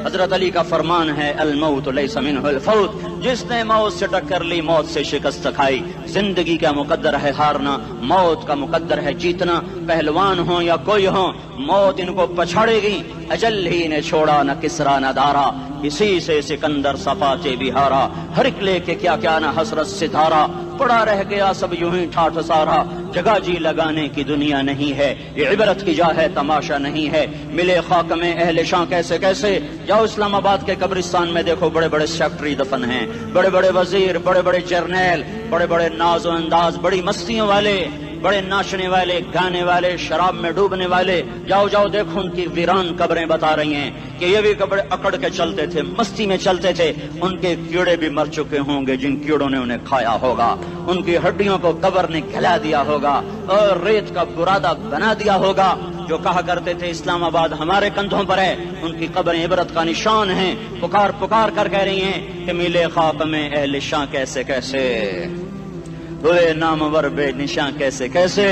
حضرت علی کا فرمان ہے الموت لیس منہ الفوت، جس نے موت سے ٹکر لی موت سے شکست کھائی۔ زندگی کا مقدر ہے ہارنا، موت کا مقدر ہے جیتنا۔ پہلوان ہوں یا کوئی ہو، موت ان کو پچھاڑے گی۔ اجل ہی نے چھوڑا نہ کسرا نہ دارا، اسی سے سکندر صفاتے بھی ہارا۔ ہر ایک لے کے کیا کیا نہ حسرت ستارہ، پڑا رہ گیا سب یوں ہی ٹھاٹھ سارا۔ جگہ جی لگانے کی دنیا نہیں ہے، یہ عبرت کی جا ہے تماشا نہیں ہے۔ ملے خاک میں اہل شاں کیسے کیسے، جاؤ اسلام آباد کے قبرستان میں دیکھو، بڑے بڑے سیکٹری دفن ہیں، بڑے بڑے وزیر، بڑے بڑے جرنیل، بڑے بڑے ناز و انداز، بڑی مستیوں والے، بڑے ناچنے والے، گانے والے، شراب میں ڈوبنے والے۔ جاؤ جاؤ دیکھو ان کی ویران قبریں بتا رہی ہیں کہ یہ بھی قبر اکڑ کے چلتے تھے، مستی میں چلتے تھے۔ ان کے کیڑے بھی مر چکے ہوں گے جن کیڑوں نے انہیں کھایا ہوگا، ان کی ہڈیوں کو قبر نے کھلا دیا ہوگا اور ریت کا برادہ بنا دیا ہوگا۔ جو کہا کرتے تھے اسلام آباد ہمارے کندھوں پر ہے، ان کی قبریں عبرت کا نشان ہیں۔ پکار پکار کر کہہ رہی ہیں کہ ملے خاک میں اہل شاں کیسے کیسے، ہوئے نامور بے نشاں کیسے کیسے،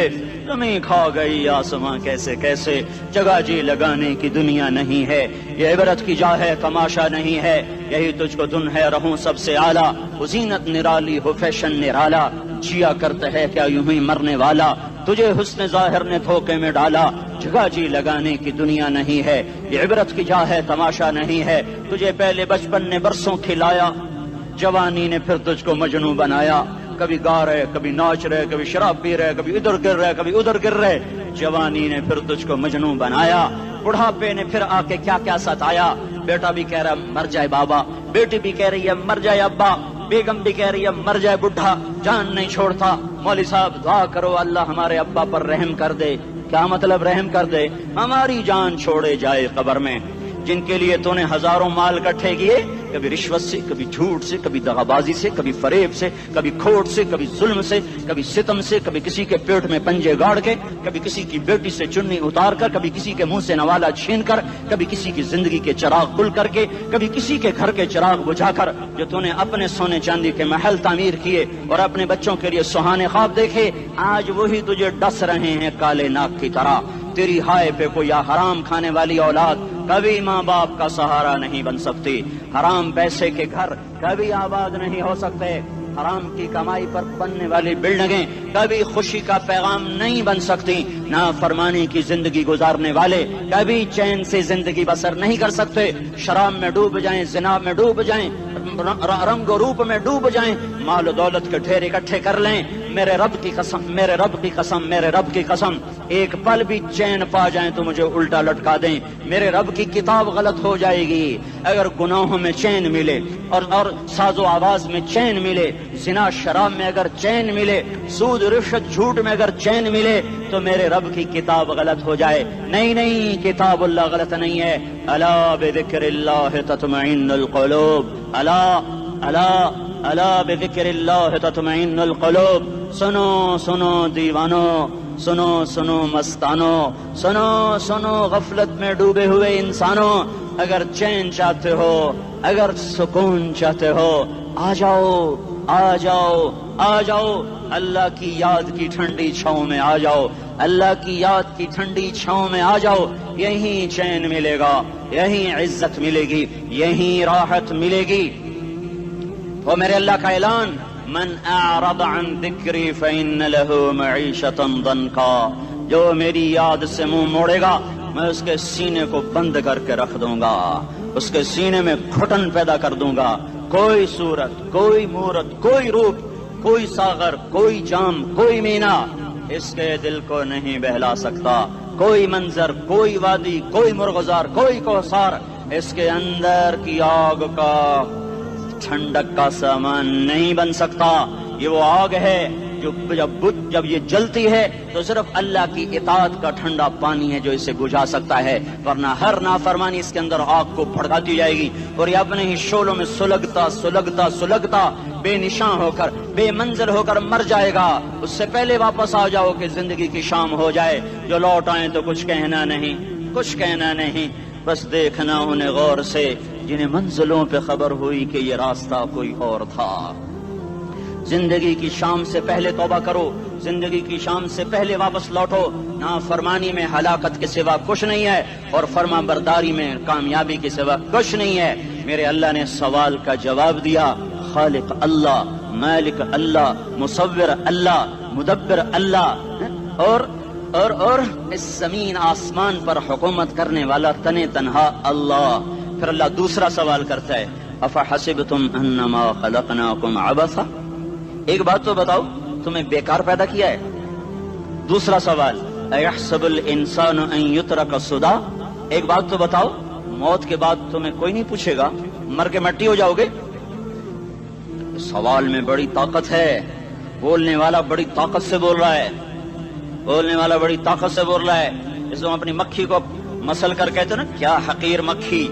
زمین کھا گئی آسماں کیسے کیسے۔ جگہ جی لگانے کی دنیا نہیں ہے، یہ عبرت کی جا ہے تماشا نہیں ہے۔ یہی تجھ کو دن ہے رہوں سب سے اعلیٰ، زینت نرالی ہو فیشن نرالا، جیا کرتا ہے کیا یوں ہی مرنے والا، تجھے حسن ظاہر نے دھوکے میں ڈالا۔ جگہ جی لگانے کی دنیا نہیں ہے، یہ عبرت کی جا ہے تماشا نہیں ہے۔ تجھے پہلے بچپن نے برسوں کھلایا، جوانی نے پھر تجھ کو مجنوں بنایا۔ کبھی گا رہے، کبھی ناچ رہے، کبھی شراب پی رہے، کبھی ادھر گر رہے، کبھی ادھر گر رہے۔ جوانی نے پھر تجھ کو مجنوں بنایا، بڑھاپے نے پھر آ کے کیا کیا ستایا۔ بیٹا بھی کہہ رہا مر جائے بابا، بیٹی بھی کہہ رہی ہے مر جائے ابا، بیگم بھی کہہ رہی ہے مر جائے بڈھا، جان نہیں چھوڑتا۔ مولوی صاحب دعا کرو اللہ ہمارے ابا پر رحم کر دے۔ کیا مطلب رحم کر دے؟ ہماری جان چھوڑے جائے قبر میں۔ جن کے لیے تو نے ہزاروں مال اکٹھے کیے، کبھی رشوت سے، کبھی جھوٹ سے، کبھی دغابازی سے، کبھی فریب سے، کبھی کھوٹ سے، کبھی ظلم سے، کبھی ستم سے، کبھی کسی کے پیٹ میں پنجے گاڑ کے، کبھی کسی کی بیٹی سے چنی اتار کر، کبھی کسی کے منہ سے نوالا چھین کر، کبھی کسی کی زندگی کے چراغ گل کر کے، کبھی کسی کے گھر کے چراغ بجھا کر۔ جو تو نے اپنے سونے چاندی کے محل تعمیر کیے اور اپنے بچوں کے لیے سہانے خواب دیکھے، آج وہی تجھے ڈس رہے ہیں کالے ناک کی طرح۔ تیری ہائے پہ کوئی حرام کھانے والی اولاد کبھی ماں باپ کا سہارا نہیں بن سکتی۔ حرام پیسے کے گھر کبھی آباد نہیں ہو سکتے۔ حرام کی کمائی پر بننے والی بلڈنگیں کبھی خوشی کا پیغام نہیں بن سکتی۔ نافرمانی کی زندگی گزارنے والے کبھی چین سے زندگی بسر نہیں کر سکتے۔ شراب میں ڈوب جائیں، زنا میں ڈوب جائیں، رنگ و روپ میں ڈوب جائیں، مال و دولت کے ڈھیر اکٹھے کر لیں، میرے رب کی قسم، میرے رب کی قسم، میرے رب کی قسم، ایک پل بھی چین پا جائیں تو مجھے الٹا لٹکا دیں، میرے رب کی کتاب غلط ہو جائے گی۔ اگر گناہوں میں چین ملے اور ساز و آواز میں چین ملے، زنا شراب میں اگر چین ملے، سود رشوت جھوٹ میں اگر چین ملے، تو میرے رب کی کتاب غلط ہو جائے۔ نہیں نہیں، کتاب اللہ غلط نہیں ہے۔ الا بذکر اللہ تطمئن القلوب، الا الا الا بذکر اللہ تطمئن القلوب۔ سنو سنو دیوانو، سنو سنو مستانو، سنو سنو غفلت میں ڈوبے ہوئے انسانوں، اگر چین چاہتے ہو، اگر سکون چاہتے ہو، آ جاؤ آ جاؤ آ جاؤ، اللہ کی یاد کی ٹھنڈی چھاؤں میں آ جاؤ، اللہ کی یاد کی ٹھنڈی چھاؤں میں آ جاؤ۔ یہیں چین ملے گا، یہیں عزت ملے گی، یہیں راحت ملے گی۔ وہ میرے اللہ کا اعلان، من اعرض عن ذکری فإن له معیشۃ ضنکا، جو میری یاد سے منہ موڑے گا میں اس کے سینے کو بند کر کے رکھ دوں گا، اس کے سینے میں گھٹن پیدا کر دوں گا۔ کوئی صورت، کوئی مورت، کوئی روپ، کوئی ساغر، کوئی جام، کوئی مینا اس کے دل کو نہیں بہلا سکتا۔ کوئی منظر، کوئی وادی، کوئی مرغزار، کوئی کوثر اس کے اندر کی آگ کا ٹھنڈک کا سامان نہیں بن سکتا۔ یہ وہ آگ ہے جو جب یہ جلتی ہے تو صرف اللہ کی اطاعت کا ٹھنڈا پانی ہے جو اسے بجھا سکتا ہے، ورنہ ہر نافرمانی اس کے اندر آگ کو بھڑکاتی جائے گی اور یہ اپنے ہی شعلوں میں سلگتا سلگتا سلگتا بے نشاں ہو کر، بے منزل ہو کر مر جائے گا۔ اس سے پہلے واپس آ جاؤ کہ زندگی کی شام ہو جائے۔ جو لوٹ آئیں تو کچھ کہنا نہیں، کچھ کہنا نہیں، بس دیکھنا انہیں غور سے جنہیں منزلوں پہ خبر ہوئی کہ یہ راستہ کوئی اور تھا۔ زندگی کی شام سے پہلے توبہ کرو، زندگی کی شام سے پہلے واپس لوٹو۔ نافرمانی میں ہلاکت کے سوا کچھ نہیں ہے، اور فرما برداری میں کامیابی کے سوا کچھ نہیں ہے۔ میرے اللہ نے سوال کا جواب دیا، خالق اللہ، مالک اللہ، مصور اللہ، مدبر اللہ، اور اس زمین آسمان پر حکومت کرنے والا تنے تنہا اللہ۔ پھر اللہ دوسرا سوال کرتا ہے، افحسبتم انما خلقناکم عبثا، ایک بات تو بتاؤ، تمہیں بیکار پیدا کیا ہے؟ دوسرا سوال، ایحسب الانسان ان یترک سدی، ایک بات تو بتاؤ، موت کے بعد تمہیں کوئی نہیں پوچھے گا، مر کے مٹی ہو جاؤ گے؟ سوال میں بڑی طاقت ہے، بولنے والا بڑی طاقت سے بول رہا ہے، بولنے والا بڑی طاقت سے بول رہا ہے۔ اس کو اپنی مکھی کو مسل کر کہتے نا، کیا حقیر مکھی،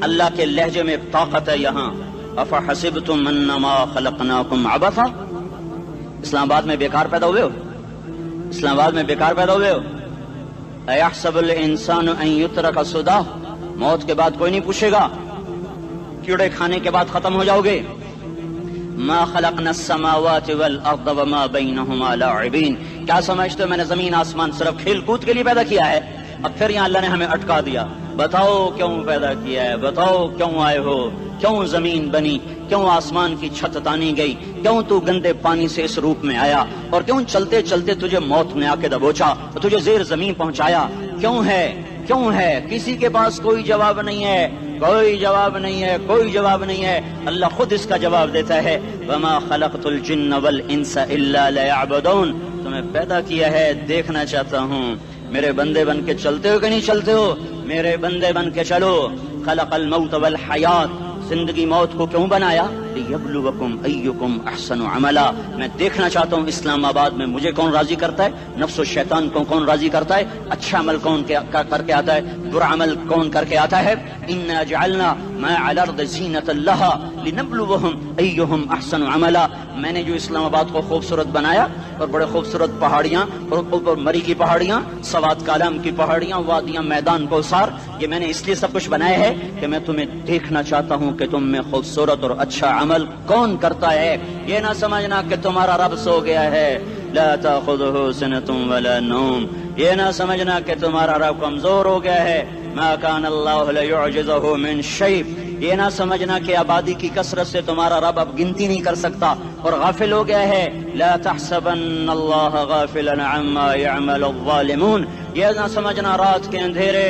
اللہ کے لہجے میں طاقت ہے یہاں۔ افحسبتم انما خلقناکم عبثا، اسلام آباد میں بیکار پیدا ہوئے ہو؟ اسلام آباد میں بیکار پیدا ہوئے ہو؟ ایحسب الانسان ان یترک سدی، موت کے بعد کوئی نہیں پوچھے گا، کیڑے کھانے کے بعد ختم ہو جاؤ گے۔ ما خلقنا السماوات والارض وما بینہما لاعبین، کیا سمجھتے ہو میں نے زمین آسمان صرف کھیل کود کے لیے پیدا کیا ہے؟ اب پھر یہاں اللہ نے ہمیں اٹکا دیا، بتاؤ کیوں پیدا کیا ہے، بتاؤ کیوں آئے ہو، کیوں زمین بنی، کیوں آسمان کی چھت تانی گئی، کیوں تو گندے پانی سے اس روپ میں آیا، اور کیوں چلتے چلتے تجھے موت نے آ کے دبوچا اور تجھے زیر زمین پہنچایا، کیوں ہے، کیوں ہے؟ کسی کے پاس کوئی جواب نہیں ہے، کوئی جواب نہیں ہے، کوئی جواب نہیں ہے، اللہ خود اس کا جواب دیتا ہے، وما خلقت الجن والانس الا لیعبدون، تمہیں پیدا کیا ہے دیکھنا چاہتا ہوں، میرے بندے بن کے چلتے ہو کہ نہیں چلتے ہو؟ میرے بندے بن کے چلو۔ خلق الموت والحیات، زندگی موت کو کیوں بنایا؟ لیبلوکم ایکم احسن عملا، میں دیکھنا چاہتا ہوں اسلام آباد میں مجھے کون راضی کرتا ہے، نفس و شیطان کو کون راضی کرتا ہے، اچھا عمل کون کر کے آتا ہے، برا عمل کون کر کے آتا ہے۔ انا جعلنا ما علی الارض زینۃ لہا لنبلوہم ایہم احسن عملا، میں نے جو اسلام آباد کو خوبصورت بنایا، اور بڑے خوبصورت پہاڑیاں، اور اوپر مری کی پہاڑیاں، سوات کالام کی پہاڑیاں، وادیاں، میدان کوثر، یہ میں نے اس لیے سب کچھ بنایا ہے کہ میں تمہیں دیکھنا چاہتا ہوں کہ تم میں خوبصورت اور اچھا عمل کون کرتا ہے۔ یہ نہ سمجھنا کہ تمہارا رب سو گیا ہے، لا تاخذہ سنۃ ولا نوم، یہ نہ سمجھنا کہ تمہارا رب کمزور ہو گیا ہے، ما کان اللہ لیعجزہ من شیء، یہ نہ سمجھنا کہ آبادی کی کثرت سے تمہارا رب اب گنتی نہیں کر سکتا اور غافل ہو گیا ہے، لا تحسبن اللہ غافلا عما يعمل الظالمون، یہ نہ سمجھنا رات کے اندھیرے،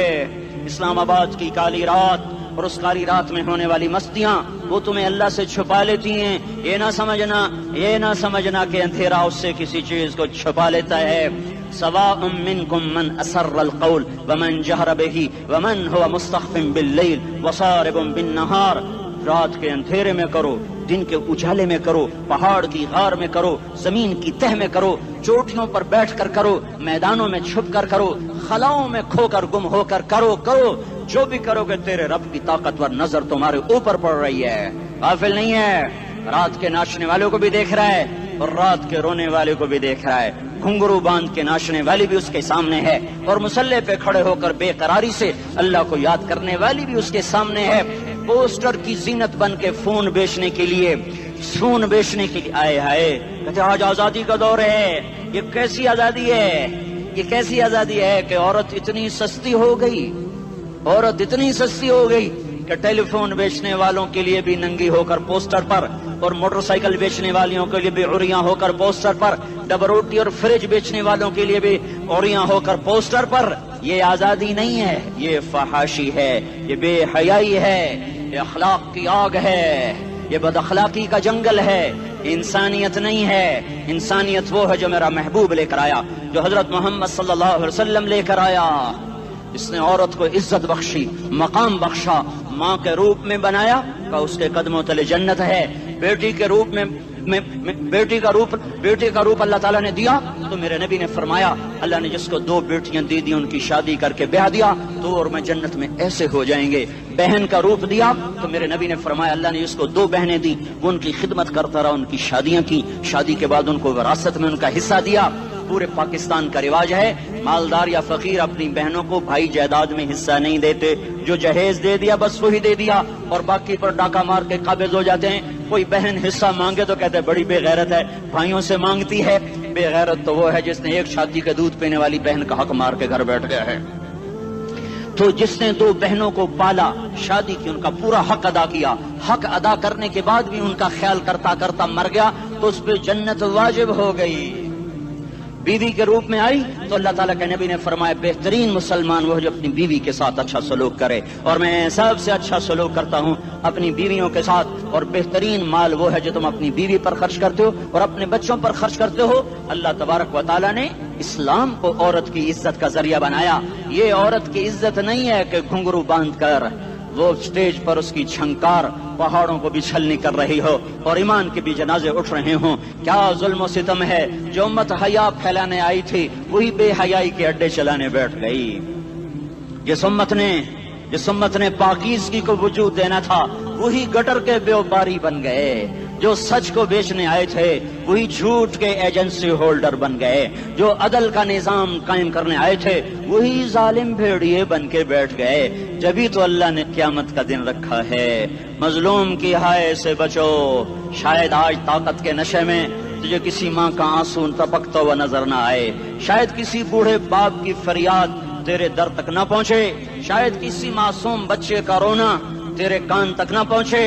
اسلام آباد کی کالی رات اور اس کالی رات میں ہونے والی مستیاں وہ تمہیں اللہ سے چھپا لیتی ہیں، یہ نہ سمجھنا کہ اندھیرا اس سے کسی چیز کو چھپا لیتا ہے۔ سواء منکم من اسر القول ومن جہر بہ ومن هو مستخف باللیل وصارب بالنہار، رات کے اندھیرے میں کرو، دن کے اجالے میں کرو، پہاڑ کی غار میں کرو، زمین کی تہ میں کرو، چوٹیوں پر بیٹھ کر کرو، میدانوں میں چھپ کر کرو، خلاؤں میں کھو کر گم ہو کر کرو، جو بھی کرو گے تیرے رب کی طاقتور نظر تمہارے اوپر پڑ رہی ہے، غافل نہیں ہے، رات کے ناچنے والوں کو بھی دیکھ رہا ہے اور رات کے رونے والے کو بھی دیکھ رہا ہے، گھنگرو باندھ کے ناچنے والی بھی اس کے سامنے ہے اور مسلح پہ کھڑے ہو کر بے قراری سے اللہ کو یاد کرنے والی بھی اس کے سامنے ہے۔ پوسٹر کی زینت بن کے فون بیچنے کے لیے آئے ہائے، کہتے آج آزادی کا دور ہے، یہ کیسی آزادی ہے، یہ کیسی آزادی ہے کہ عورت اتنی سستی ہو گئی کہ ٹیلی فون بیچنے والوں کے لیے بھی ننگی ہو کر پوسٹر پر، اور موٹر سائیکل بیچنے والوں کے لیے بھی عریاں ہو کر پوسٹر پر، ڈبل روٹی اور فریج بیچنے والوں کے لیے بھی عریاں ہو کر پوسٹر پر۔ یہ آزادی نہیں ہے، یہ فحاشی ہے، یہ بے حیائی ہے، یہ اخلاق کی آگ ہے، یہ بد اخلاقی کا جنگل ہے، انسانیت نہیں ہے۔ انسانیت وہ ہے جو میرا محبوب لے کر آیا، جو حضرت محمد صلی اللہ علیہ وسلم لے کر آیا، اس نے عورت کو عزت بخشی، مقام بخشا، ماں کے روپ میں بنایا کہ اس کے قدموں تلے جنت ہے، بیٹی کے روپ میں بیٹی کا روپ اللہ تعالیٰ نے دیا تو میرے نبی نے فرمایا اللہ نے جس کو 2 بیٹیاں دی ان کی شادی کر کے بیاہ دیا تو اور میں جنت میں ایسے ہو جائیں گے۔ بہن کا روپ دیا تو میرے نبی نے فرمایا اللہ نے جس کو 2 بہنیں دی وہ ان کی خدمت کرتا رہا، ان کی شادیاں کی، شادی کے بعد ان کو وراثت میں ان کا حصہ دیا۔ پورے پاکستان کا رواج ہے، مالدار یا فقیر اپنی بہنوں کو بھائی جائیداد میں حصہ نہیں دیتے، جو جہیز دے دیا بس وہی دے دیا اور باقی پر ڈاکہ مار کے قابض ہو جاتے ہیں۔ کوئی بہن حصہ مانگے تو کہتے ہیں بڑی بے غیرت ہے، بھائیوں سے مانگتی ہے۔ بے غیرت تو وہ ہے جس نے ایک شادی کا دودھ پینے والی بہن کا حق مار کے گھر بیٹھ گیا ہے۔ تو جس نے دو بہنوں کو پالا، شادی کی، ان کا پورا حق ادا کیا، حق ادا کرنے کے بعد بھی ان کا خیال کرتا کرتا مر گیا تو اس پہ جنت واجب ہو گئی۔ بیوی کے روپ میں آئی تو اللہ تعالیٰ کے نبی نے فرمایا بہترین مسلمان وہ جو اپنی بیوی کے ساتھ اچھا سلوک کرے، اور میں سب سے اچھا سلوک کرتا ہوں اپنی بیویوں کے ساتھ، اور بہترین مال وہ ہے جو تم اپنی بیوی پر خرچ کرتے ہو اور اپنے بچوں پر خرچ کرتے ہو۔ اللہ تبارک و تعالیٰ نے اسلام کو عورت کی عزت کا ذریعہ بنایا۔ یہ عورت کی عزت نہیں ہے کہ گھنگرو باندھ کر وہ اسٹیج پر اس کی چھنکار پہاڑوں کو بھی چھلنی کر رہی ہو اور ایمان کے بھی جنازے اٹھ رہے ہوں۔ کیا ظلم و ستم ہے، جو امت حیا پھیلانے آئی تھی وہی بے حیائی کے اڈے چلانے بیٹھ گئی۔ جس امت نے پاکیزگی کو وجود دینا تھا وہی گٹر کے بیوباری بن گئے، جو سچ کو بیچنے آئے تھے وہی جھوٹ کے ایجنسی ہولڈر بن گئے، جو عدل کا نظام قائم کرنے آئے تھے وہی ظالم بھیڑیے بن کے بیٹھ گئے۔ جبھی تو اللہ نے قیامت کا دن رکھا ہے۔ مظلوم کی ہائے سے بچو، شاید آج طاقت کے نشے میں تجھے کسی ماں کا آنسو ٹپکتا ہوا نظر نہ آئے، شاید کسی بوڑھے باپ کی فریاد تیرے در تک نہ پہنچے، شاید کسی معصوم بچے کا رونا تیرے کان تک نہ پہنچے۔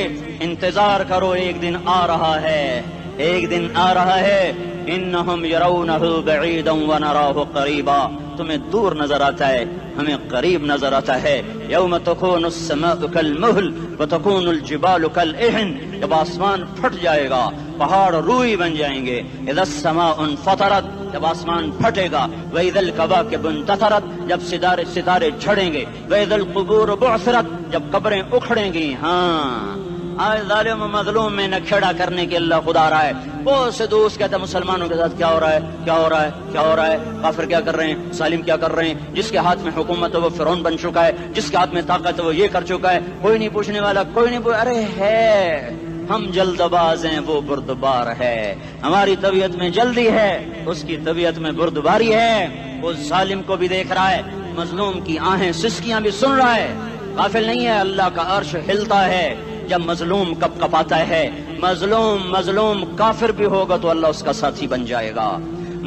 انتظار کرو، ایک دن آ رہا ہے، ایک دن آ رہا ہے۔ انہم یرونہ بعیدا ونراہ قریبا، تمہیں دور نظر آتا ہے، ہمیں قریب نظر آتا ہے۔ یوم تکون السماء کالمہل وتکون الجبال کالعہن، جب آسمان پھٹ جائے گا پہاڑ روئی بن جائیں گے۔ اذا السماء انفطرت، جب آسمان پھٹے گا۔ واذا الکواکب انتثرت، جب ستارے جھڑیں گے۔ واذا القبور بعثرت، جب قبریں اکھڑیں گی۔ ہاں آج ظالم و مظلوم میں نہ کھیڑا کرنے کے اللہ خدا رہا ہے۔ بہت سے دوست کہتے ہیں مسلمانوں کے ساتھ کیا ہو رہا ہے، کیا ہو رہا ہے، کیا ہو رہا ہے، کافر کیا کر رہے ہیں، ظالم کیا کر رہے ہیں، جس کے ہاتھ میں حکومت ہے وہ فرعون بن چکا ہے، جس کے ہاتھ میں طاقت ہے وہ یہ کر چکا ہے، کوئی نہیں پوچھنے والا، کوئی نہیں ارے ہے، ہم جلد باز ہیں وہ بردبار ہے، ہماری طبیعت میں جلدی ہے اس کی طبیعت میں بردباری ہے۔ وہ ظالم کو بھی دیکھ رہا ہے، مظلوم کی آہیں سسکیاں بھی سن رہا ہے، غافل نہیں ہے۔ اللہ کا عرش ہلتا ہے جب مظلوم کپ کپاتا ہے۔ مظلوم کافر بھی ہوگا تو اللہ اس کا ساتھی بن جائے گا۔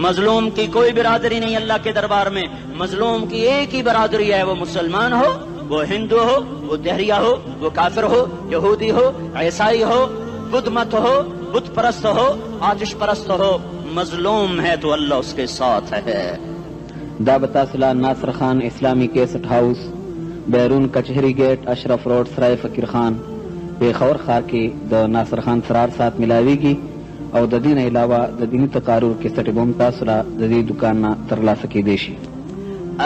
مظلوم کی کوئی برادری نہیں اللہ کے دربار میں، مظلوم کی ایک ہی برادری ہے، وہ مسلمان ہو، وہ ہندو ہو، وہ دہریہ ہو، وہ کافر ہو، یہودی ہو، عیسائی ہو، بدھ مت ہو، بت پرست ہو، آتش پرست ہو، مظلوم ہے تو اللہ اس کے ساتھ ہے۔ دعوت صلاح ناصر خان اسلامی کیسٹ ہاؤس، بیرون کچہری گیٹ، اشرف روڈ، سرائے فقیر خان، پیښور ښار کې د ناصر خان سرار سات ملاویږي او د دې نه علاوه د دیني تقارر کیسټ به هم تاسو را د دې دکان نه ترلاسه کیدی شي۔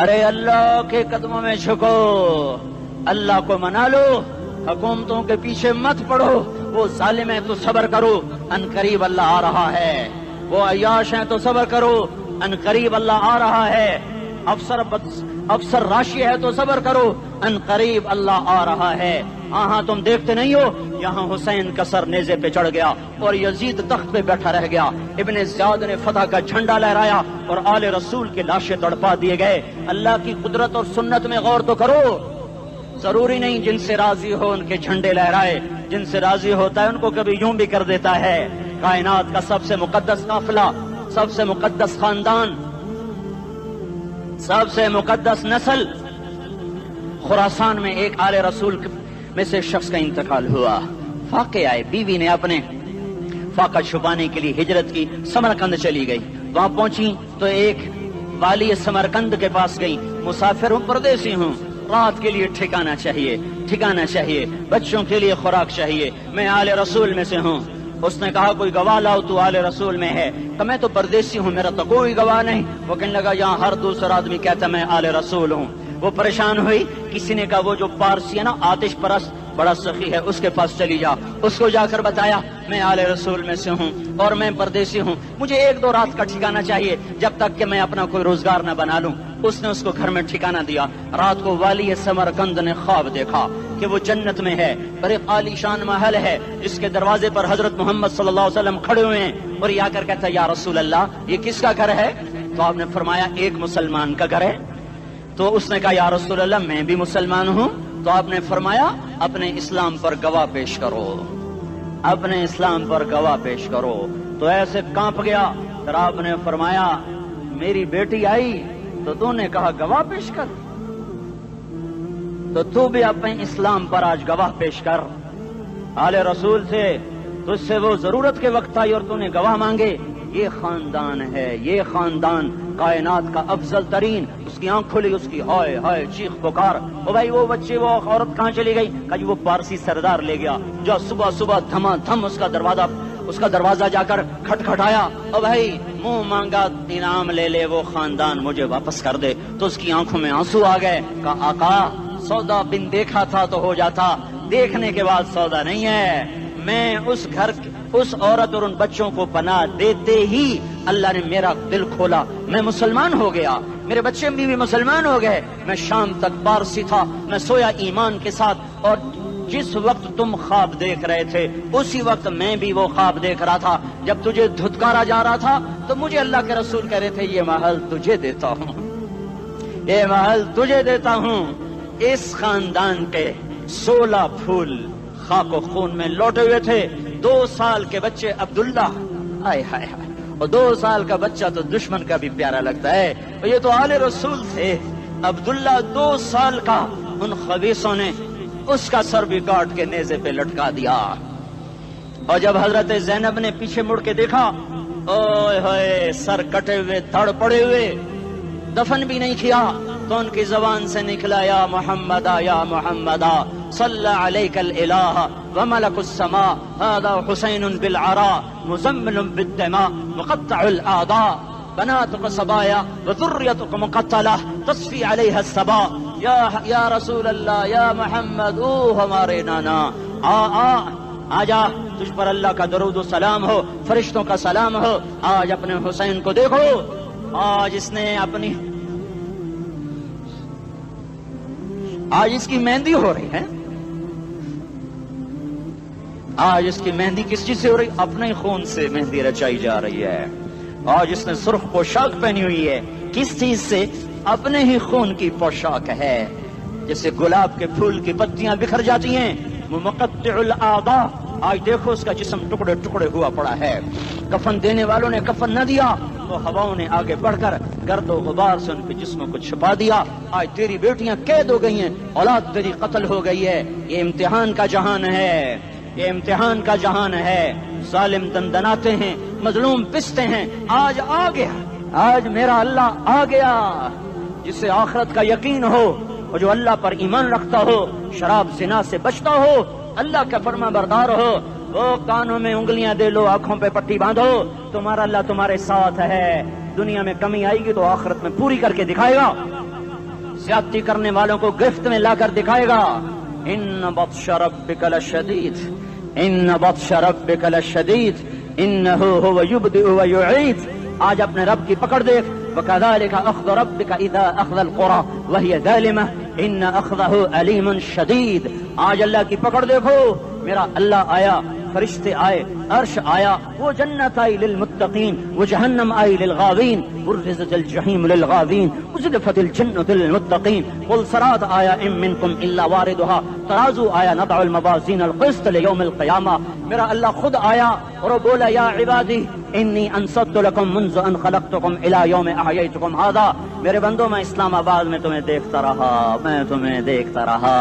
ارے اللہ کے قدموں میں جھکو، اللہ کو منا لو، حکومتوں کے پیچھے مت پڑو، وہ ظالم ہے تو صبر کرو، ان قریب اللہ آ رہا ہے۔ وہ عیاش ہیں تو صبر کرو، ان قریب اللہ آ رہا ہے۔ افسر راشی ہے تو صبر کرو، ان قریب اللہ آ رہا ہے۔ ہاں تم دیکھتے نہیں ہو، یہاں حسین کا سر نیزے پہ چڑھ گیا اور یزید تخت پہ بیٹھا رہ گیا، ابن زیاد نے فتح کا جھنڈا لہرایا اور آل رسول کے لاشیں تڑپا دیے گئے۔ اللہ کی قدرت اور سنت میں غور تو کرو۔ ضروری نہیں جن سے راضی ہو ان کے جھنڈے لہرائے، جن سے راضی ہوتا ہے ان کو کبھی یوں بھی کر دیتا ہے۔ کائنات کا سب سے مقدس قافلہ، سب سے مقدس خاندان، سب سے مقدس نسل، خراسان میں ایک آل رسول میں سے شخص کا انتقال ہوا۔ فاقے آئے، بیوی نے اپنے فاقہ چھپانے کے لیے ہجرت کی، سمرقند چلی گئی۔ وہاں پہنچی تو ایک والی سمرقند کے پاس گئی، مسافر ہوں، پردیسی ہوں، رات کے لیے ٹھکانا چاہیے، بچوں کے لیے خوراک چاہیے، میں آل رسول میں سے ہوں۔ اس نے کہا کوئی گواہ لاؤ، تو آل رسول میں ہے؟ کہ میں تو پردیسی ہوں، میرا تو کوئی گواہ نہیں۔ وہ کہنے لگا یہاں ہر دوسرا آدمی کہتا میں آل رسول ہوں۔ وہ پریشان ہوئی، کسی نے کہا وہ جو پارسی ہے نا آتش پرست بڑا سخی ہے، اس کے پاس چلی جا۔ اس کو جا کر بتایا میں آل رسول میں سے ہوں اور میں پردیسی ہوں، مجھے 1-2 رات کا ٹھکانہ چاہیے جب تک کہ میں اپنا کوئی روزگار نہ بنا لوں۔ اس نے اس کو گھر میں ٹھکانہ دیا۔ رات کو والی سمرقند نے خواب دیکھا کہ وہ جنت میں ہے اور ایک عالی شان محل ہے جس کے دروازے پر حضرت محمد صلی اللہ علیہ وسلم کھڑے ہوئے ہیں، اور یہ آ کر کہتا ہے یا رسول اللہ یہ کس کا گھر ہے؟ تو آپ نے فرمایا ایک مسلمان کا گھر ہے. تو اس نے کہا یا رسول اللہ میں بھی مسلمان ہوں. تو آپ نے فرمایا اپنے اسلام پر گواہ پیش کرو, اپنے اسلام پر گواہ پیش کرو. تو ایسے کانپ گیا. پھر آپ نے فرمایا میری بیٹی آئی تو تو نے کہا گواہ پیش کر, تو تو بھی اپنے اسلام پر آج گواہ پیش کر. آل رسول سے تجھ سے وہ ضرورت کے وقت آئی اور تو نے گواہ مانگے. یہ خاندان ہے, یہ خاندان کائنات کا افضل ترین. اس کی آنکھ کھلی, اس کی ہائے ہائے چیخ پکار. او بھائی وہ بچے وہ عورت کہاں چلی گئی؟ کہا جی وہ پارسی سردار لے گیا جو صبح صبح دھما دھم اس کا دروازہ جا کر کھٹکھٹایا. او بھائی منہ مانگا انعام لے لے, وہ خاندان مجھے واپس کر دے. تو اس کی آنکھوں میں آنسو آ گئے. کہا آقا سودا بن دیکھا تھا تو ہو جاتا, دیکھنے کے بعد سودا نہیں ہے. میں اس گھر اس عورت اور ان بچوں کو پناہ دیتے ہی اللہ نے میرا دل کھولا, میں مسلمان ہو گیا, میرے بچے بھی مسلمان ہو گئے. میں شام تک پارسی تھا, میں سویا ایمان کے ساتھ, اور جس وقت تم خواب دیکھ رہے تھے اسی وقت میں بھی وہ خواب دیکھ رہا تھا. جب تجھے دھتکارا جا رہا تھا تو مجھے اللہ کے رسول کہہ رہے تھے یہ محل تجھے دیتا ہوں, یہ محل تجھے دیتا ہوں. اس خاندان کے 16 پھول خاک و خون میں لوٹے ہوئے تھے. 2 سال کے بچے عبداللہ, ہائے ہائے ہائے, اور 2 سال کا بچہ تو دشمن کا بھی پیارا لگتا ہے. اور یہ تو آل رسول تھے. عبداللہ 2 سال کا, ان خبیثوں نے اس کا سر بھی کاٹ کے نیزے پہ لٹکا دیا. اور جب حضرت زینب نے پیچھے مڑ کے دیکھا, اوئے ہوئے سر کٹے ہوئے دھڑ پڑے ہوئے, دفن بھی نہیں کیا, تو ان کی زبان سے نکلا یا محمدا یا محمدا صلی علیک الالہ وملک السماء هذا حسین بالعراء مزمل بالدماء مقطع الاعضاء بناتك صبايا وذريتك مقتلة تصفي عليها الصبا یا رسول اللہ یا محمد, او ہمارے نانا آ جا, تجھ پر اللہ کا درود و سلام ہو, فرشتوں کا سلام ہو. آج اپنے حسین کو دیکھو, آج اس نے اپنی آج اس کی مہندی ہو رہی ہے. آج اس کی مہندی کس چیز سے ہو رہی؟ اپنے خون سے مہندی رچائی جا رہی ہے. آج اس نے سرخ پوشاک پہنی ہوئی ہے, کس چیز سے؟ اپنے ہی خون کی پوشاک ہے. جیسے گلاب کے پھول کی پتیاں بکھر جاتی ہیں, مقطع الاعضاء. آج دیکھو اس کا جسم ٹکڑے ٹکڑے ہوا پڑا ہے. کفن دینے والوں نے کفن نہ دیا تو ہواؤں نے آگے بڑھ کر گرد و غبار سے ان کے جسموں کو چھپا دیا. آج تیری بیٹیاں قید ہو گئی ہیں, اولاد تیری قتل ہو گئی ہے. یہ امتحان کا جہان ہے, یہ امتحان کا جہان ہے. ظالم دندناتے ہیں, مظلوم پستے ہیں. آج آ گیا, آج میرا اللہ آ گیا. جسے آخرت کا یقین ہو اور جو اللہ پر ایمان رکھتا ہو, شراب زنا سے بچتا ہو, اللہ کا فرما بردار ہو, وہ کانوں میں انگلیاں دے لو, آنکھوں پہ پٹی باندھو, تمہارا اللہ تمہارے ساتھ ہے. دنیا میں کمی آئے گی تو آخرت میں پوری کر کے دکھائے گا. زیادتی کرنے والوں کو گرفت میں لا کر دکھائے گا. ان بطش ربک لشدید, ان بطش ربک لشدید انہ هو یبدئ ویعید. آج اپنے رب کی پکڑ دیکھ. وکذالک اخذ ربک اذا اخذ القرى وهي ظالمة ان اخذه علیم شدید. آج اللہ کی پکڑ دیکھو. میرا اللہ آیا, فرشتے آئے, عرش آیا, وہ جنت آئی للمتقین, وہ جہنم آئی للغاوین, برزت الجحیم للغاوین, ازلفت الجنت للمتقین. قل صراط آیا ام منکم الا واردها, ترازو آیا, نضع الموازین القسط لیوم القیامہ. میرا اللہ خود آیا اور وہ بولا یا عبادی انی انصت لکم منذ ان خلقتکم الى یوم احییتکم هذا. میرے بندوں, میں اسلام آباد میں تمہیں دیکھتا رہا, میں تمہیں دیکھتا رہا.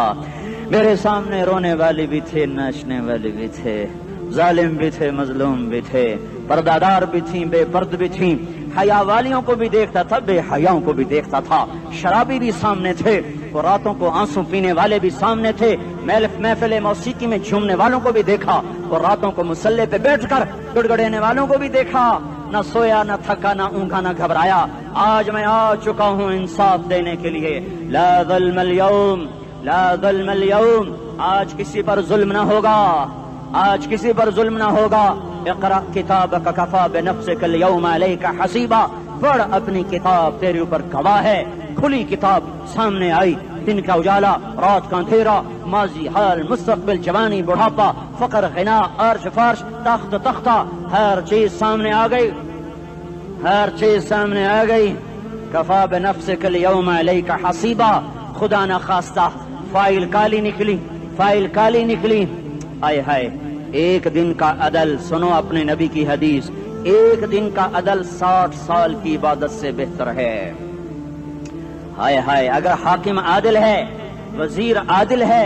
میرے سامنے رونے والے بھی تھے, ناچنے والے بھی تھے, ظالم بھی تھے, مظلوم بھی تھے, پردادار بھی تھیں, بے پرد بھی تھیں. حیا والیوں کو بھی دیکھتا تھا, بے حیاؤں کو بھی دیکھتا تھا. شرابی بھی سامنے تھے, اور راتوں کو آنسو پینے والے بھی سامنے تھے. محفل موسیقی میں جھومنے والوں کو بھی دیکھا, اور راتوں کو مسلح پہ بیٹھ کر گڑگڑانے والوں کو بھی دیکھا. نہ سویا, نہ تھکا, نہ اونگا, نہ گھبرایا. آج میں آ چکا ہوں انصاف دینے کے لیے. لا ظلم اليوم, لا ظلم اليوم. آج کسی پر ظلم نہ ہوگا, آج کسی پر ظلم نہ ہوگا. اقرأ کتابک کفا بنفسک اليوم علیک حسیبا. پڑھ اپنی کتاب, تیرے اوپر گواہ ہے. کھلی کتاب سامنے آئی, دن کا اجالا, رات کا اندھیرا, ماضی, حال, مستقبل, جوانی, بڑھاپا, فقر, غنا, عرش, فرش, تخت, تختہ, ہر چیز سامنے آ گئی. ہر چیز سامنے آ گئی. کفا بنفسک الیوم علیک حسیبا. خدا نہ خواستہ فائل کالی نکلی، فائل کالی نکلی. آئے ہائے، ایک دن کا عدل، سنو اپنے نبی کی حدیث، ایک دن کا عدل 60 سال کی عبادت سے بہتر ہے. ہائے ہائے، اگر حاکم عادل ہے، وزیر عادل ہے،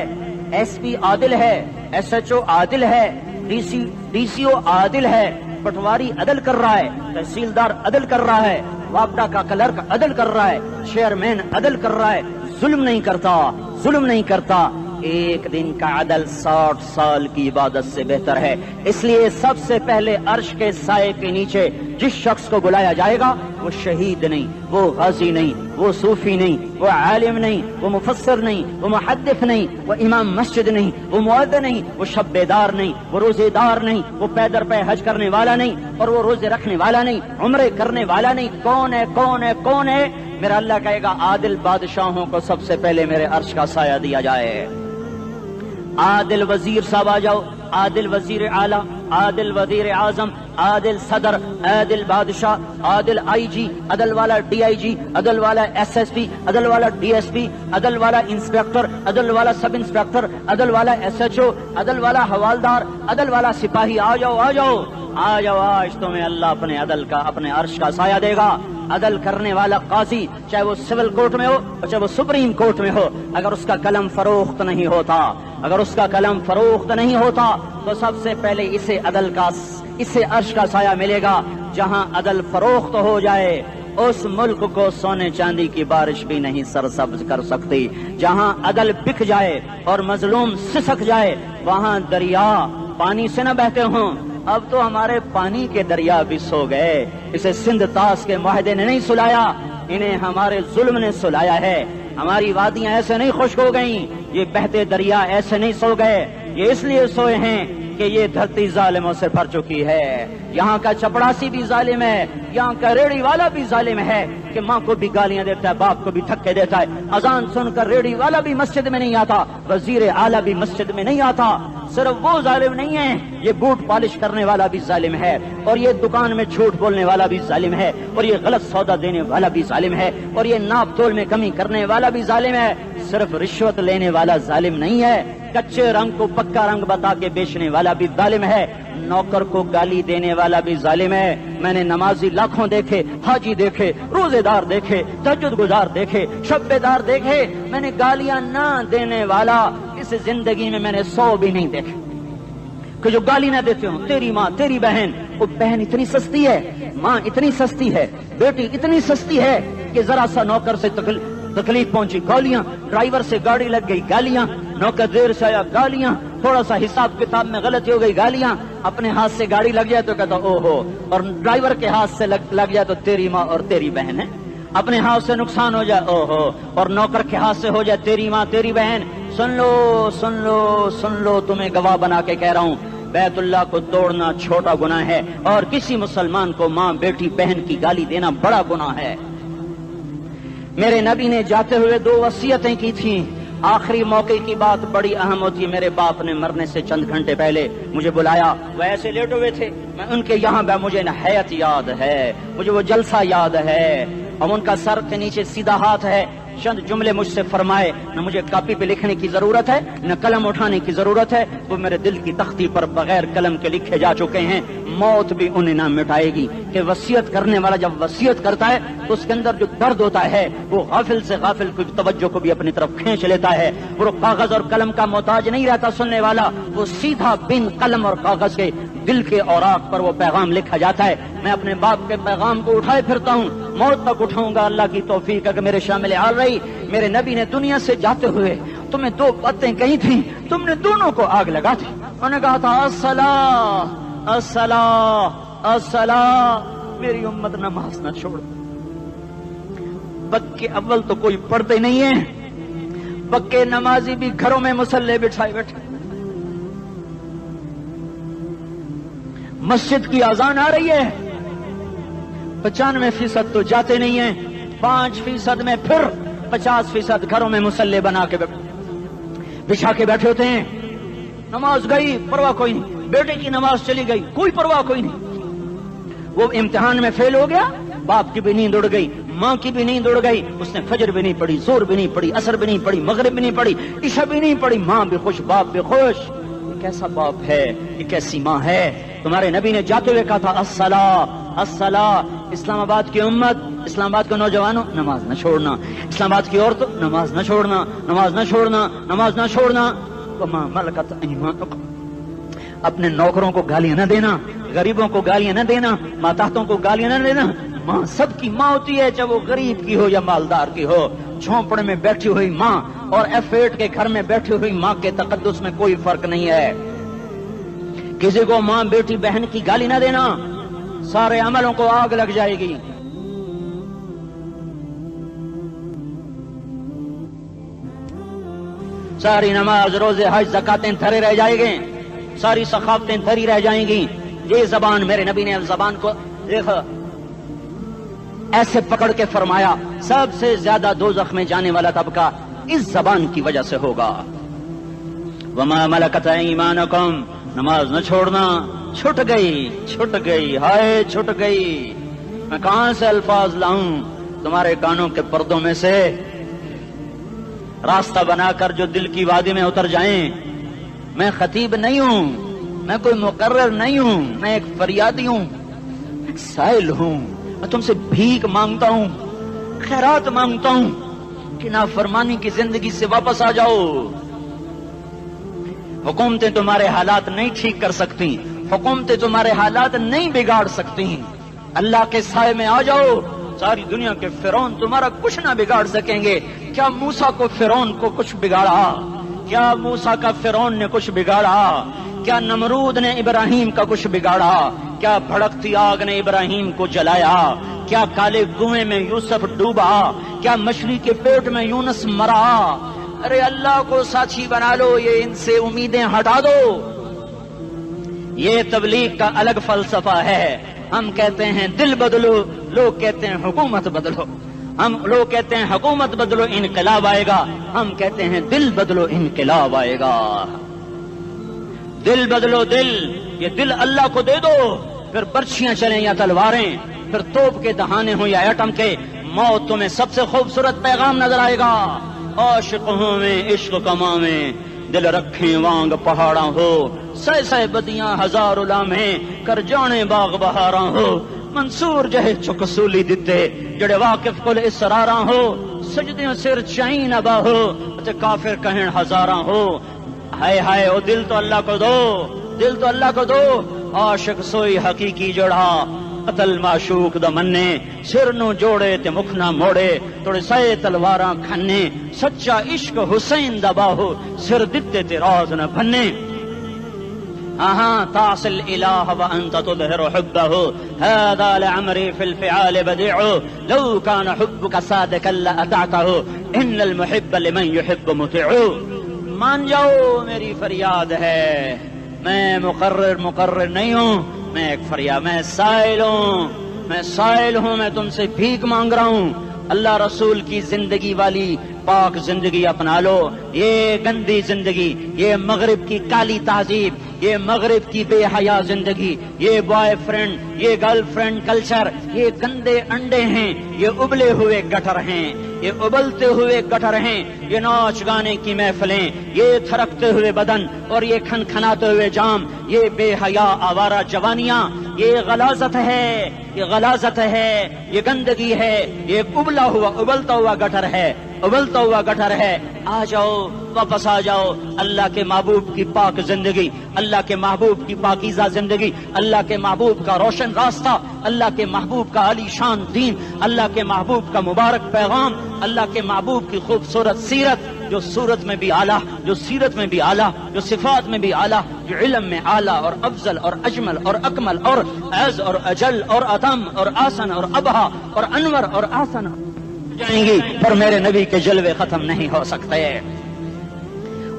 ایس پی عادل ہے، ایس ایچ او عادل ہے، ڈی سی او عادل ہے، پٹواری عدل کر رہا ہے، تحصیلدار عدل کر رہا ہے، وابڈا کا کلرک عدل کر رہا ہے، چیئرمین عدل کر رہا ہے، ظلم نہیں کرتا، ظلم نہیں کرتا، ایک دن کا عدل 60 سال کی عبادت سے بہتر ہے. اس لیے سب سے پہلے عرش کے سائے کے نیچے جس شخص کو بلایا جائے گا وہ شہید نہیں، وہ غازی نہیں، وہ صوفی نہیں، وہ عالم نہیں، وہ مفسر نہیں، وہ محدث نہیں، وہ امام مسجد نہیں، وہ مؤذن نہیں، وہ شب بیدار نہیں، وہ روزے دار نہیں، وہ پیدر پہ حج کرنے والا نہیں، اور وہ روزے رکھنے والا نہیں، عمرے کرنے والا نہیں. کون ہے؟ کون ہے؟ کون ہے؟ میرا اللہ کہے گا عادل بادشاہوں کو سب سے پہلے میرے عرش کا سایہ دیا جائے. عادل وزیر صاحب آ جاؤ، عادل وزیر اعلیٰ، عادل وزیر اعظم، عادل صدر، عادل بادشاہ، عادل آئی جی، عدل والا ڈی آئی جی، عدل والا ایس ایس پی، عدل والا ڈی ایس پی، عدل والا انسپیکٹر، عدل والا سب انسپیکٹر، عدل والا ایس ایچ او، عدل والا حوالدار، عدل والا سپاہی. آ جاؤ آ جاؤ آ جاؤ، آج تمہیں اللہ اپنے عدل کا، اپنے عرش کا سایہ دے گا. عدل کرنے والا قاضی، چاہے وہ سول کورٹ میں ہو چاہے وہ سپریم کورٹ میں ہو، اگر اس کا قلم فروخت نہیں ہوتا، اگر اس کا قلم فروخت نہیں ہوتا تو سب سے پہلے اسے عدل کا، اسے عرش کا سایہ ملے گا. جہاں عدل فروخت ہو جائے اس ملک کو سونے چاندی کی بارش بھی نہیں سرسبز کر سکتی. جہاں عدل بک جائے اور مظلوم سسک جائے وہاں دریا پانی سے نہ بہتے ہوں. اب تو ہمارے پانی کے دریا بھی سو گئے. اسے سندھ طاس کے معاہدے نے نہیں سلایا، انہیں ہمارے ظلم نے سلایا ہے. ہماری وادیاں ایسے نہیں خشک ہو گئیں، یہ بہتے دریا ایسے نہیں سو گئے. یہ اس لیے سوئے ہیں کہ یہ دھرتی ظالموں سے بھر چکی ہے. یہاں کا چپڑاسی بھی ظالم ہے، یہاں کا ریڑھی والا بھی ظالم ہے کہ ماں کو بھی گالیاں دیتا ہے، باپ کو بھی دھکے دیتا ہے. اذان سن کر ریڑھی والا بھی مسجد میں نہیں آتا، وزیر اعلیٰ بھی مسجد میں نہیں آتا. صرف وہ ظالم نہیں ہے، یہ بوٹ پالش کرنے والا بھی ظالم ہے، اور یہ دکان میں جھوٹ بولنے والا بھی ظالم ہے، اور یہ غلط سودا دینے والا بھی ظالم ہے، اور یہ ناپ تول میں کمی کرنے والا بھی ظالم ہے. صرف رشوت لینے والا ظالم نہیں ہے، کچے رنگ کو پکا رنگ بتا کے بیچنے والا بھی ظالم ہے، نوکر کو گالی دینے والا بھی ظالم ہے. میں نے نمازی لاکھوں دیکھے، حاجی دیکھے، روزے دار دیکھے، تہجد گزار دیکھے، شب بیدار دیکھے، میں نے گالیاں نہ دینے والا اس زندگی میں نے 100 بھی نہیں دیکھے کہ جو گالی نہ دیتے ہوں. تیری ماں، تیری بہن، وہ بہن اتنی سستی ہے، ماں اتنی سستی ہے، بیٹی اتنی سستی ہے کہ ذرا سا نوکر سے تکلیف پہنچی گالیاں، ڈرائیور سے گاڑی لگ گئی گالیاں، نوکر دیر سے آیا گالیاں، تھوڑا سا حساب کتاب میں غلطی ہو گئی گالیاں، اپنے ہاتھ سے گاڑی لگ جائے تو کہتا او ہو، اور ڈرائیور کے ہاتھ سے لگ جائے تو تیری ماں اور تیری بہن ہے. اپنے ہاتھ سے نقصان ہو جائے او ہو، اور نوکر کے ہاتھ سے ہو جائے تیری ماں تیری بہن. سن لو سن لو سن لو، تمہیں گواہ بنا کے کہہ رہا ہوں، بیت اللہ کو توڑنا چھوٹا گناہ ہے، اور کسی مسلمان کو ماں بیٹی بہن کی گالی دینا بڑا گناہ ہے. میرے نبی نے جاتے ہوئے 2 وصیتیں کی تھیں. آخری موقع کی بات بڑی اہم ہوتی ہے. میرے باپ نے مرنے سے چند گھنٹے پہلے مجھے بلایا، وہ ایسے لیٹے ہوئے تھے، میں ان کے یہاں مجھے نہایت یاد ہے، مجھے وہ جلسہ یاد ہے، اور ان کا سر کے نیچے سیدھا ہاتھ ہے. چند جملے مجھ سے فرمائے، نہ مجھے کاپی پہ لکھنے کی ضرورت ہے نہ قلم اٹھانے کی ضرورت ہے، وہ میرے دل کی تختی پر بغیر قلم کے لکھے جا چکے ہیں. موت بھی انہیں نہ مٹائے گی کہ وصیت کرنے والا جب وصیت کرتا ہے تو اس کے اندر جو درد ہوتا ہے وہ غافل سے غافل کی توجہ کو بھی اپنی طرف کھینچ لیتا ہے. وہ کاغذ اور قلم کا محتاج نہیں رہتا سننے والا، وہ سیدھا بن قلم اور کاغذ کے دل کے اوراق پر وہ پیغام لکھا جاتا ہے. میں اپنے باپ کے پیغام کو اٹھائے پھرتا ہوں، موت تک اٹھاؤں گا، اللہ کی توفیق ہے کہ میرے شامل حال رہی. میرے نبی نے دنیا سے جاتے ہوئے تمہیں 2 باتیں کہی تھیں، تم نے دونوں کو آگ لگا دی. انہوں نے کہا تھا الصلاۃ الصلاۃ الصلاۃ، میری امت نماز نہ چھوڑ. پکے اول تو کوئی پڑھتے نہیں ہیں، پکے نمازی بھی گھروں میں مصلے بٹھائے بیٹھے. مسجد کی اذان آ رہی ہے، 95% تو جاتے نہیں ہیں، 5% میں پھر 50% گھروں میں مصلے بنا کے بچھا کے بیٹھے ہوتے ہیں. نماز گئی پرواہ کوئی نہیں، بیٹے کی نماز چلی گئی کوئی پرواہ کوئی نہیں. وہ امتحان میں فیل ہو گیا باپ کی بھی نیند اڑ گئی، ماں کی بھی نیند اڑ گئی، اس نے فجر بھی نہیں پڑھی، زور بھی نہیں پڑھی، عصر بھی نہیں پڑھی، مغرب بھی نہیں پڑھی، عشاء بھی نہیں پڑھی، ماں بھی خوش باپ بھی خوش۔ یہ کیسا باپ ہے، یہ کیسی ماں ہے؟ تمہارے نبی نے جاتے ہوئے کہا تھا الصلاۃ الصلاۃ۔ اسلام آباد کی امت، اسلام آباد کے نوجوانوں، نماز نہ چھوڑنا، اسلام آباد کی عورتوں، نماز نہ چھوڑنا، نماز نہ چھوڑنا، نماز نہ چھوڑنا۔ وما ملکت ایمانکم، اپنے نوکروں کو گالیاں نہ دینا، غریبوں کو گالیاں نہ دینا، ماتحتوں کو گالیاں نہ دینا۔ ماں سب کی ماں ہوتی ہے، چاہے وہ غریب کی ہو یا مالدار کی ہو۔ جھونپڑے میں بیٹھی ہوئی ماں اور F8 کے گھر میں بیٹھی ہوئی ماں کے تقدس میں کوئی فرق نہیں ہے۔ کسی کو ماں بیٹی بہن کی گالی نہ دینا، سارے عملوں کو آگ لگ جائے گی۔ ساری نماز، روزے، حج، زکاتیں دھرے رہ جائیں گے، ساری ثقافتیں دھری رہ جائیں گی۔ یہ زبان، میرے نبی نے زبان کو دیکھو ایسے پکڑ کے فرمایا سب سے زیادہ دوزخ میں جانے والا طبقہ اس زبان کی وجہ سے ہوگا۔ وما ملکت ایمانکم، نماز نہ چھوڑنا۔ چھٹ گئی، ہائے چھٹ گئی۔ میں کہاں سے الفاظ لاؤں تمہارے کانوں کے پردوں میں سے، راستہ بنا کر جو دل کی وادی میں اتر جائیں۔ میں خطیب نہیں ہوں، میں کوئی مقرر نہیں ہوں، میں ایک فریادی ہوں، ایک سائل ہوں۔ میں تم سے بھیک مانگتا ہوں، خیرات مانگتا ہوں کہ نافرمانی کی زندگی سے واپس آ جاؤ۔ حکومتیں تمہارے حالات نہیں ٹھیک کر سکتی، حکومتیں تمہارے حالات نہیں بگاڑ سکتی۔ اللہ کے سائے میں آ جاؤ، ساری دنیا کے فرعون تمہارا کچھ نہ بگاڑ سکیں گے۔ کیا موسیٰ کو فرعون کو کچھ بگاڑا؟ کیا موسیٰ کا فرعون نے کچھ بگاڑا؟ کیا نمرود نے ابراہیم کا کچھ بگاڑا؟ کیا بھڑکتی آگ نے ابراہیم کو جلایا؟ کیا کالے کنویں میں یوسف ڈوبا؟ کیا مچھلی کے پیٹ میں یونس مرا؟ ارے اللہ کو ساتھی بنا لو، یہ ان سے امیدیں ہٹا دو۔ یہ تبلیغ کا الگ فلسفہ ہے۔ ہم کہتے ہیں دل بدلو، لوگ کہتے ہیں حکومت بدلو۔ لوگ کہتے ہیں حکومت بدلو انقلاب آئے گا، ہم کہتے ہیں دل بدلو انقلاب آئے گا۔ دل بدلو، دل، یہ دل اللہ کو دے دو، پھر برچھیاں چلیں یا تلواریں، پھر توپ کے دہانے ہوں یا ایٹم کے، موت تمہیں سب سے خوبصورت پیغام نظر آئے گا۔ عاشق ہوں میں عشق کما میں، دل رکھیں وانگ پہاڑاں ہو، سہ بدیاں ہزار لامہیں کر جانے باغ بہاراں ہو، منصور جہے چکسولی دتے جڑے واقف کل اسراراں ہو، سجدیوں سر چائن ابا ہو تے کافر کہیں ہزاراں ہو۔ ہائے ہائے او دل تو اللہ کو دو، دل تو اللہ کو دو۔ عاشق سوئی حقیقی جڑا، قتل معشوق دا مننے، سر نو جوڑے تے مکھ نہ موڑے، توڑے سائے تلواراں کھنے، سچا عشق حسین دا باہو، سر دتے تے راز نہ بھنے۔ تعصي الإله وأنت تظهر حبه، هذا لعمري في الفعال بديع، لو كان حبك صادقا لأطعته، إن المحب لمن يحب مطيع۔ مان جاؤ میری فریاد ہے، میں مقرر نہیں ہوں، میں ایک فریاد، میں سائل ہوں، میں تم سے بھیک مانگ رہا ہوں۔ اللہ رسول کی زندگی والی پاک زندگی اپنا لو۔ یہ گندی زندگی، یہ مغرب کی کالی تہذیب، یہ مغرب کی بے حیا زندگی، یہ بوائے فرینڈ، یہ گرل فرینڈ کلچر، یہ گندے انڈے ہیں، یہ ابلے ہوئے گٹر ہیں، یہ ابلتے ہوئے گٹر ہیں، یہ ناچ گانے کی محفلیں، یہ تھرکتے ہوئے بدن اور یہ کھنکھناتے ہوئے جام، یہ بے حیا آوارہ جوانیاں، یہ غلاظت ہے، یہ غلاظت ہے، یہ گندگی ہے، یہ ابلتا ہوا گٹر ہے، ابلتا ہوا گٹر ہے۔ آ جاؤ، واپس آ جاؤ اللہ کے محبوب کی پاک زندگی، اللہ کے محبوب کی پاکیزہ زندگی، اللہ کے محبوب کا روشن راستہ، اللہ کے محبوب کا علی شان دین، اللہ کے محبوب کا مبارک پیغام، اللہ کے محبوب کی خوبصورت سیرت، جو صورت میں بھی اعلیٰ، جو سیرت میں بھی اعلیٰ، جو صفات میں بھی اعلیٰ، جو علم میں اعلیٰ اور افضل اور اجمل اور اکمل اور اعز اور اجل اور اتم اور آسن اور ابہا اور انور اور آسن جائیں گی، پر میرے نبی کے جلوے ختم نہیں ہو سکتے۔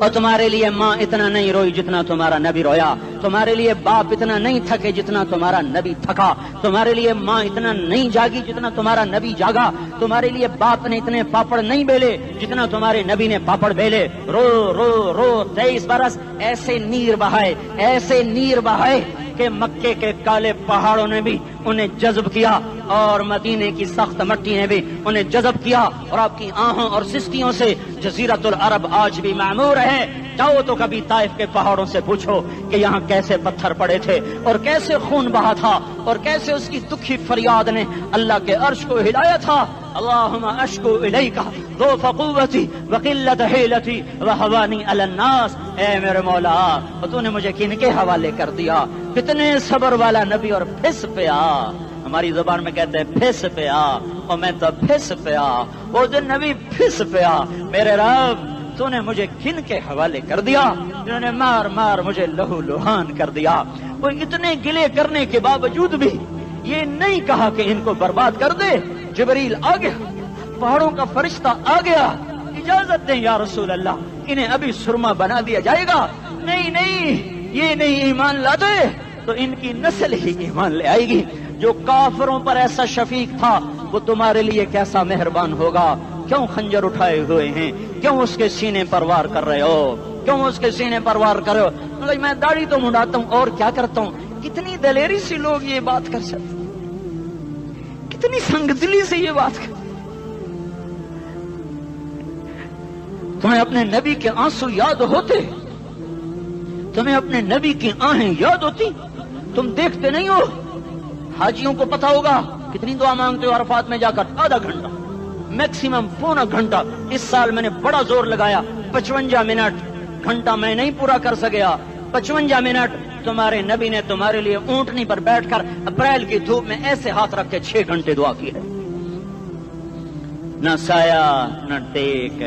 اور تمہارے لیے ماں اتنا نہیں روئی جتنا تمہارا نبی رویا، تمہارے لیے باپ اتنا نہیں تھکے جتنا تمہارا نبی تھکا، تمہارے لیے ماں اتنا نہیں جاگی جتنا تمہارا نبی جاگا، تمہارے لیے باپ نے اتنے پاپڑ نہیں بیلے جتنا تمہارے نبی نے پاپڑ بیلے۔ رو رو رو 23 برس ایسے نیر بہائے کہ مکے کے کالے پہاڑوں نے بھی انہیں جذب کیا اور مدینے کی سخت مٹی نے بھی انہیں جذب کیا، اور آپ کی آہوں اور سستیوں سے جزیرت العرب آج بھی معمور ہے۔ جاؤ تو کبھی طائف کے پہاڑوں سے پوچھو کہ یہاں کیسے پتھر پڑے تھے اور کیسے خون بہا تھا اور کیسے اس کی دکھی فریاد نے اللہ کے عرش کو ہلایا تھا۔ اللہم اشکو الیک ضعف قوتی وقلت حیلتی وہوانی علی الناس، اے میرے مولا تو نے مجھے کن کے حوالے کر دیا؟ کتنے صبر والا نبی، اور پھس پیا، ہماری زبان میں کہتے ہیں پھس پیا، اور میں تو پھس پیا، وہ دن نبی پھس پیا، میرے رب تو نے مجھے کن کے حوالے کر دیا جنہوں نے مار مار مجھے لہو لہان کر دیا۔ وہ اتنے گلے کرنے کے باوجود بھی یہ نہیں کہا کہ ان کو برباد کر دے۔ جبریل آ گیا، پہاڑوں کا فرشتہ آ گیا، اجازت دیں یا رسول اللہ، انہیں ابھی سرما بنا دیا جائے گا۔ نہیں نہیں، یہ نہیں ایمان لاتے تو ان کی نسل ہی ایمان لے آئے گی۔ جو کافروں پر ایسا شفیق تھا وہ تمہارے لیے کیسا مہربان ہوگا۔ کیوں خنجر اٹھائے ہوئے ہیں؟ کیوں اس کے سینے پر وار کر رہے ہو؟ کیوں اس کے سینے پر وار کر رہے ہو؟ میں داڑھی تو منڈاتا ہوں اور کیا کرتا ہوں۔ کتنی دلیری سے لوگ یہ بات کر سکتے، کتنی سنگ دلی سے یہ بات کر۔ تمہیں اپنے نبی کے آنسو یاد ہوتے؟ تمہیں اپنے نبی کی آہیں یاد ہوتی؟ تم دیکھتے نہیں ہو؟ حاجیوں کو پتا ہوگا کتنی دعا مانگتے ہو عرفات میں جا کر؟ آدھا گھنٹہ، میکسیمم پونا گھنٹہ۔ اس سال میں نے بڑا زور لگایا، 55 منٹ، گھنٹہ میں نہیں پورا کر سکیا، 55 منٹ تمہارے نبی نے تمہارے لیے اونٹنی پر بیٹھ کر اپریل کی دھوپ میں ایسے ہاتھ رکھ کے 6 گھنٹے دعا کی ہے۔ نہ سایہ نہ ٹیک،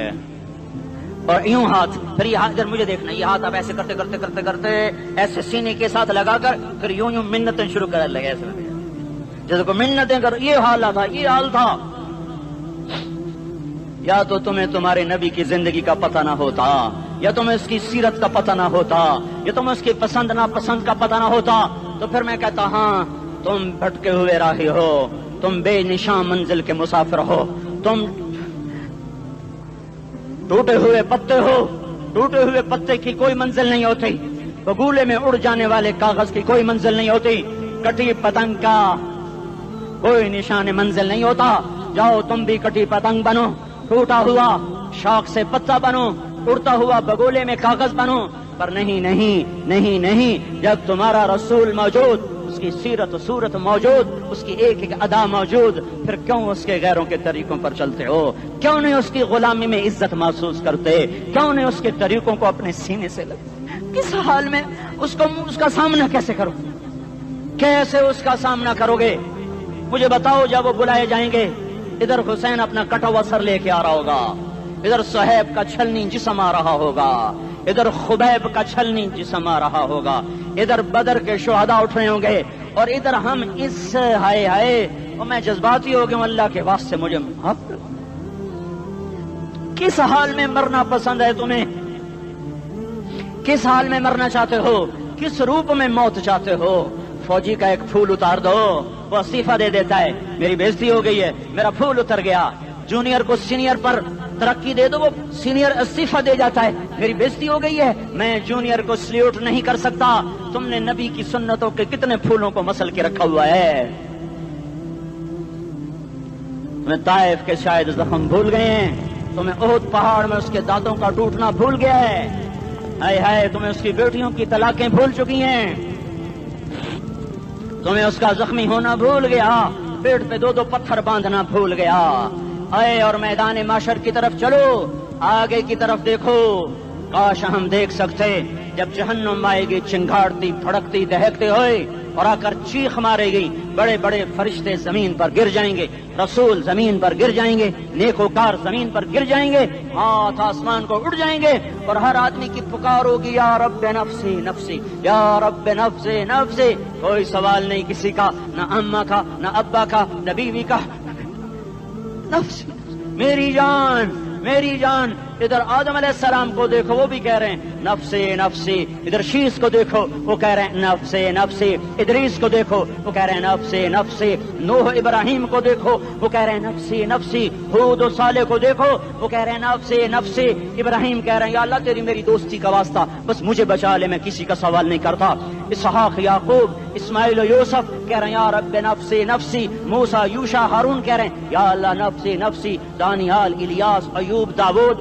اور یوں ہاتھ، پھر یہ ہاتھ ادھر مجھے دیکھنا، یہ ہاتھ آپ ایسے کرتے کرتے کرتے کرتے ایسے سینے کے ساتھ لگا کر پھر یوں یوں منتیں شروع کر لگے، ایسے جیسے کو منتیں کر۔ یہ حال تھا، یہ حال تھا۔ یا تو تمہیں تمہارے نبی کی زندگی کا پتہ نہ ہوتا، یا تمہیں اس کی سیرت کا پتہ نہ ہوتا، یا تمہیں اس کی پسند ناپسند کا پتہ نہ ہوتا، تو پھر میں کہتا ہاں تم بھٹکے ہوئے راہی ہو، تم بے نشان منزل کے مسافر ہو، تم ٹوٹے ہوئے پتے ہو۔ ٹوٹے ہوئے پتے کی کوئی منزل نہیں ہوتی، بگولے میں اڑ جانے والے کاغذ کی کوئی منزل نہیں ہوتی، کٹی پتنگ کا کوئی نشان منزل نہیں ہوتا۔ جاؤ تم بھی کٹی پتنگ بنو، ٹوٹا ہوا شاخ سے پتا بنو، اڑتا ہوا بگولے میں کاغذ بنو، پر نہیں نہیں نہیں نہیں، جب تمہارا رسول موجود، اس کی سیرت و صورت موجود، اس کی ایک ایک ادا موجود، پھر کیوں اس کے غیروں کے طریقوں پر چلتے ہو؟ کیوں نہیں اس کی غلامی میں عزت محسوس کرتے؟ کیوں نہیں اس کے طریقوں کو اپنے سینے سے لگتے؟ کس حال میں اس کا سامنا کیسے کرو؟ کیسے اس کا سامنا کرو گے؟ مجھے بتاؤ، جب وہ بلائے جائیں گے، ادھر حسین اپنا کٹا ہوا سر لے کے آ رہا ہوگا، ادھر صہیب کا چھلنی جسم آ رہا ہوگا، ادھر خبیب کا چھلنی جسم آ رہا ہوگا، ادھر بدر کے شہداء اٹھ رہے ہوں گے، اور ادھر ہم اس ہائے ہائے، اور میں جذباتی ہو گیا ہوں، اللہ کے واسطے مجھے معاف کر۔ کس حال میں مرنا پسند ہے تمہیں؟ کس حال میں مرنا چاہتے ہو؟ کس روپ میں موت چاہتے ہو؟ فوجی کا ایک پھول اتار دو، وہ استعفیٰ دے دیتا ہے، میری بےزتی ہو گئی ہے، میرا پھول اتر گیا۔ جونیئر کو سینئر پر ترقی دے دو، وہ سینئر استعفیٰ دے جاتا ہے، میری بےزتی ہو گئی ہے، میں جونیئر کو سلیوٹ نہیں کر سکتا۔ تم نے نبی کی سنتوں کے کتنے پھولوں کو مسل کے رکھا ہوا ہے؟ تمہیں طائف کے شاید زخم بھول گئے ہیں، تمہیں احد پہاڑ میں اس کے دانتوں کا ٹوٹنا بھول گیا ہے، ہائے ہائے تمہیں اس کی بیٹیوں کی طلاقیں بھول چکی ہیں، تمہیں اس کا زخمی ہونا بھول گیا، پیٹ پہ 2 پتھر باندھنا بھول گیا۔ آئے اور میدان معاشر کی طرف چلو، آگے کی طرف دیکھو۔ کاش ہم دیکھ سکتے جب جہنم آئے گی چنگاڑتی بھڑکتی دہکتے ہوئے اور آ کر چیخ مارے گی، بڑے بڑے فرشتے زمین پر گر جائیں گے، رسول زمین پر گر جائیں گے، نیکوکار زمین پر گر جائیں گے، ہاتھ آسمان کو اڑ جائیں گے، اور ہر آدمی کی پکار ہوگی، یا رب نفسی نفسی، یا رب نفسی نفسی۔ کوئی سوال نہیں کسی کا، نہ اماں کا، نہ ابا کا، نہ بیوی کا، نفسی میری جان میری جان۔ ادھر آدم علیہ السلام کو دیکھو وہ بھی کہہ رہے ہیں نفسی نفسی، ادھر شیس کو دیکھو وہ کہہ رہے ہیں نفسی نفسی، ادریس کو دیکھو وہ کہہ رہے ہیں نفسی نفسی، نوح ابراہیم کو دیکھو وہ کہہ رہے ہیں نفسی نفسی، ہود و صالح کو دیکھو وہ کہہ رہے ہیں نفسی نفسی، ابراہیم کہہ رہے ہیں یا اللہ تیری میری دوستی کا واسطہ بس مجھے بچا لے، میں کسی کا سوال نہیں کرتا، اسحاق یعقوب اسماعیل و یوسف کہہ رہے ہیں یا رب نفسی نفسی، موسیٰ یوشع ہارون کہہ رہے ہیں یا اللہ نفسی نفسی، دانیال الیاس ایوب داود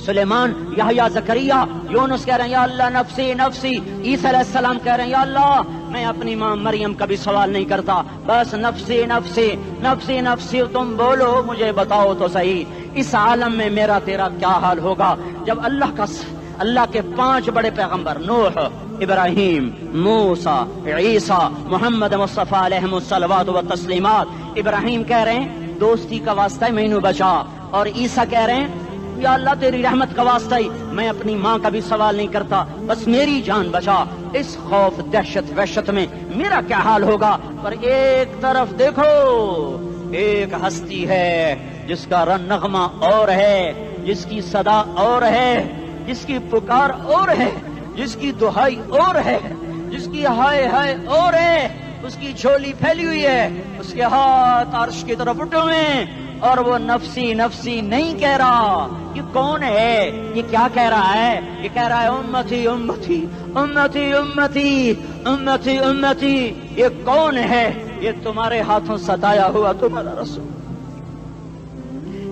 سلیمان یحییٰ زکریا یونس کہہ رہے ہیں یا اللہ نفسی نفسی، عیسیٰ علیہ السلام کہہ رہے ہیں یا اللہ میں اپنی ماں مریم کا بھی سوال نہیں کرتا بس نفسی نفسی نفسی نفسی، تم بولو مجھے بتاؤ تو صحیح اس عالم میں میرا تیرا کیا حال ہوگا جب اللہ کے 5 بڑے پیغمبر نوح ابراہیم موسیٰ عیسیٰ محمد مصطفیٰ علیہ الصلوات و تسلیمات، ابراہیم کہہ رہے ہیں دوستی کا واسطہ مینو بچا، اور عیسیٰ کہہ رہے ہیں یا اللہ تیری رحمت کا واسطہ ہی میں اپنی ماں کا بھی سوال نہیں کرتا بس میری جان بچا، اس خوف دہشت وحشت میں میرا کیا حال ہوگا۔ پر ایک طرف دیکھو ایک ہستی ہے جس کا رن نغمہ اور ہے، جس کی صدا اور ہے، جس کی پکار اور ہے، جس کی دہائی اور ہے، جس کی ہائے ہائے اور ہے، اس کی جھولی پھیلی ہوئی ہے، اس کے ہاتھ عرش کی طرف اٹھے ہوئے ہیں اور وہ نفسی نفسی نہیں کہہ رہا۔ یہ کون ہے؟ یہ کیا کہہ رہا ہے؟ یہ کہہ رہا ہے امتی امتی امتی امتی امتی امتی۔ یہ کون ہے؟ یہ تمہارے ہاتھوں ستایا ہوا تمہارا رسول،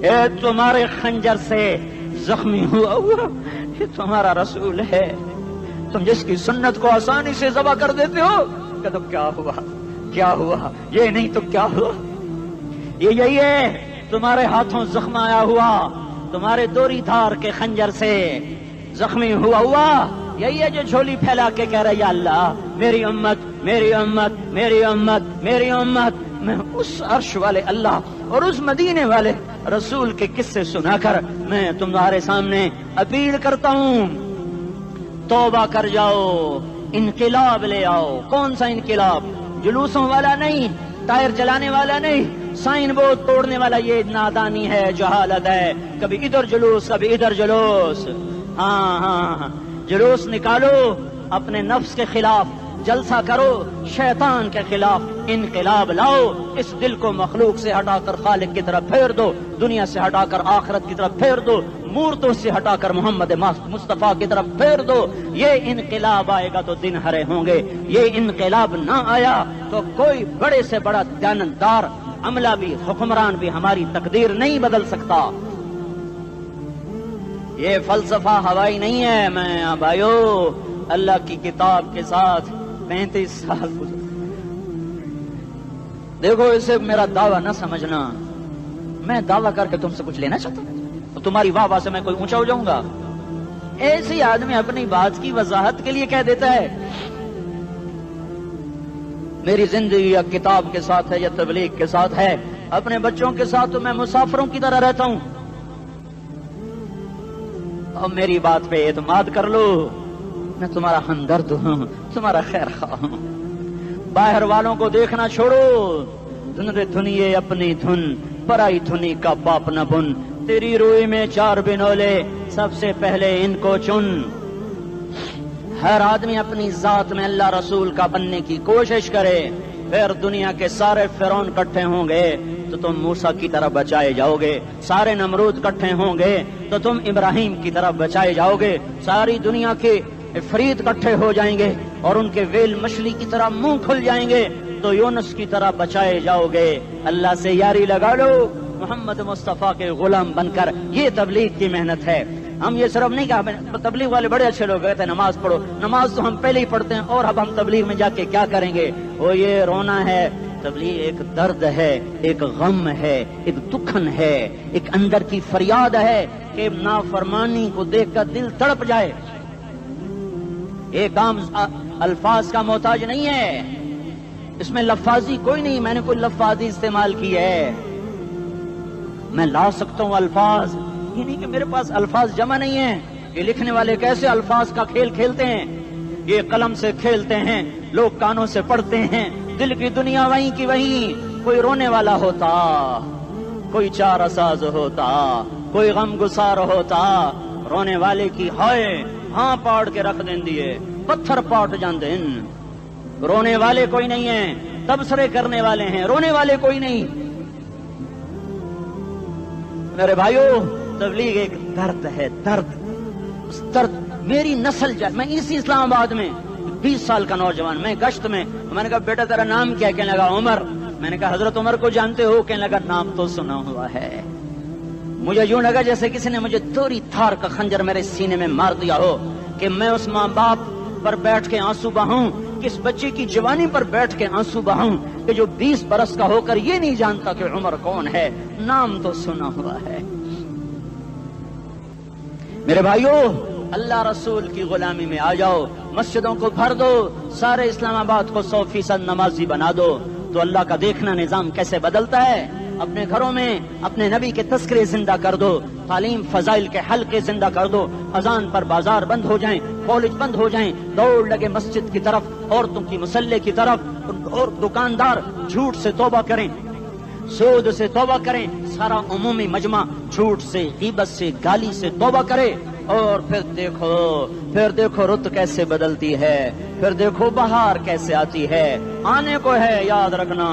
یہ تمہارے خنجر سے زخمی ہوا یہ تمہارا رسول ہے، تم جس کی سنت کو آسانی سے ذبح کر دیتے ہو کہ تو کیا ہوا کیا ہوا، یہ نہیں تو کیا ہوا، یہ یہی ہے تمہارے ہاتھوں زخم آیا ہوا، تمہارے دوری دھار کے خنجر سے زخمی ہوا یہی ہے جو جھولی پھیلا کے کہہ رہا یا اللہ میری امت میری امت میری امت میری امت۔ میں اس عرش والے اللہ اور اس مدینے والے رسول کے قصے سنا کر میں تمہارے سامنے اپیل کرتا ہوں توبہ کر جاؤ، انقلاب لے آؤ۔ کون سا انقلاب؟ جلوسوں والا نہیں، ٹائر چلانے والا نہیں، سائن بورڈ توڑنے والا، یہ نادانی ہے جہالت ہے، کبھی ادھر جلوس کبھی ادھر جلوس۔ ہاں جلوس نکالو اپنے نفس کے خلاف، جلسہ کرو شیطان کے خلاف، انقلاب لاؤ، اس دل کو مخلوق سے ہٹا کر خالق کی طرف پھیر دو، دنیا سے ہٹا کر آخرت کی طرف پھیر دو، مورتوں سے ہٹا کر محمد مصطفیٰ کی طرف پھیر دو۔ یہ انقلاب آئے گا تو دن ہرے ہوں گے، یہ انقلاب نہ آیا تو کوئی بڑے سے بڑا دیانتدار عملہ بھی حکمران بھی ہماری تقدیر نہیں بدل سکتا۔ یہ فلسفہ ہوائی نہیں ہے۔ میں بھائیو اللہ کی کتاب کے ساتھ 35 سال دیکھو، اسے میرا دعویٰ نہ سمجھنا، میں دعویٰ کر کے تم سے کچھ لینا چاہتا ہوں تو تمہاری واہ سے میں کوئی اونچا ہو جاؤں گا؟ ایسے ہی آدمی اپنی بات کی وضاحت کے لیے کہہ دیتا ہے میری زندگی یا کتاب کے ساتھ ہے یا تبلیغ کے ساتھ ہے، اپنے بچوں کے ساتھ تو میں مسافروں کی طرح رہتا ہوں، اور میری بات پہ اعتماد کر لو، میں تمہارا ہمدرد ہوں، تمہارا خیر خواہ ہوں۔ باہر والوں کو دیکھنا چھوڑو، دھن رے دھنیے اپنی دھن، پرائی دھنی کا باپ نہ بن، تیری روئی میں 4 بنولے، سب سے پہلے ان کو چن۔ ہر آدمی اپنی ذات میں اللہ رسول کا بننے کی کوشش کرے، پھر دنیا کے سارے فرعون اکٹھے ہوں گے تو تم موسیٰ کی طرف بچائے جاؤ گے، سارے نمرود اکٹھے ہوں گے تو تم ابراہیم کی طرف بچائے جاؤ گے، ساری دنیا کے افریت اکٹھے ہو جائیں گے اور ان کے ویل مچھلی کی طرح منہ کھل جائیں گے تو یونس کی طرح بچائے جاؤ گے۔ اللہ سے یاری لگا لو، محمد مصطفیٰ کے غلام بن کر، یہ تبلیغ کی محنت ہے۔ ہم یہ صرف نہیں کہا تبلیغ والے بڑے اچھے لوگ کہتے ہیں نماز پڑھو، نماز تو ہم پہلے ہی پڑھتے ہیں اور اب ہم تبلیغ میں جا کے کیا کریں گے؟ وہ یہ رونا ہے، تبلیغ ایک درد ہے، ایک غم ہے، ایک دکھن ہے، ایک اندر کی فریاد ہے کہ نافرمانی کو دیکھ کر دل تڑپ جائے۔ ایک کام الفاظ کا محتاج نہیں ہے، اس میں لفاظی کوئی نہیں، میں نے کوئی لفاظی استعمال کی ہے، میں لا سکتا ہوں الفاظ، یہ نہیں کہ میرے پاس الفاظ جمع نہیں ہیں۔ یہ لکھنے والے کیسے الفاظ کا کھیل کھیلتے ہیں، یہ قلم سے کھیلتے ہیں، لوگ کانوں سے پڑھتے ہیں، دل کی دنیا وہیں کی وہیں، کوئی رونے والا ہوتا، کوئی چارہ ساز ہوتا، کوئی غم گسار ہوتا رونے والے کی ہائے ہاں پاڑ کے رکھ دیں دیے پتھر پاٹ جاندے رونے والے کوئی نہیں ہیں تبصرے کرنے والے ہیں رونے والے کوئی نہیں میرے بھائیو تبلیغ ایک درد ہے درد اس درد میری نسل جائے میں اسی اسلام آباد میں 20 سال کا نوجوان میں گشت میں نے کہا بیٹا تیرا نام کیا کہنے لگا عمر میں نے کہا حضرت عمر کو جانتے ہو کہنے لگا نام تو سنا ہوا ہے مجھے یوں لگا جیسے کسی نے مجھے دوری تھار کا خنجر میرے سینے میں مار دیا ہو کہ میں اس ماں باپ پر بیٹھ کے آنسو بہاؤں کس بچے کی جوانی پر بیٹھ کے آنسو بہاؤں کہ جو 20 برس کا ہو کر یہ نہیں جانتا کہ عمر کون ہے نام تو سنا ہوا ہے میرے بھائیو اللہ رسول کی غلامی میں آ جاؤ مسجدوں کو بھر دو سارے اسلام آباد کو 100% نمازی بنا دو تو اللہ کا دیکھنا نظام کیسے بدلتا ہے اپنے گھروں میں اپنے نبی کے تذکرے زندہ کر دو تعلیم فضائل کے حلقے زندہ کر دو اذان پر بازار بند ہو جائیں کالج بند ہو جائیں دوڑ لگے مسجد کی طرف عورتوں کی مسلح کی طرف اور دکاندار جھوٹ سے توبہ کریں سود سے توبہ کریں سارا عمومی مجمع جھوٹ سے غیبت سے گالی سے توبہ کرے اور پھر دیکھو رت کیسے بدلتی ہے پھر دیکھو بہار کیسے آتی ہے آنے کو ہے یاد رکھنا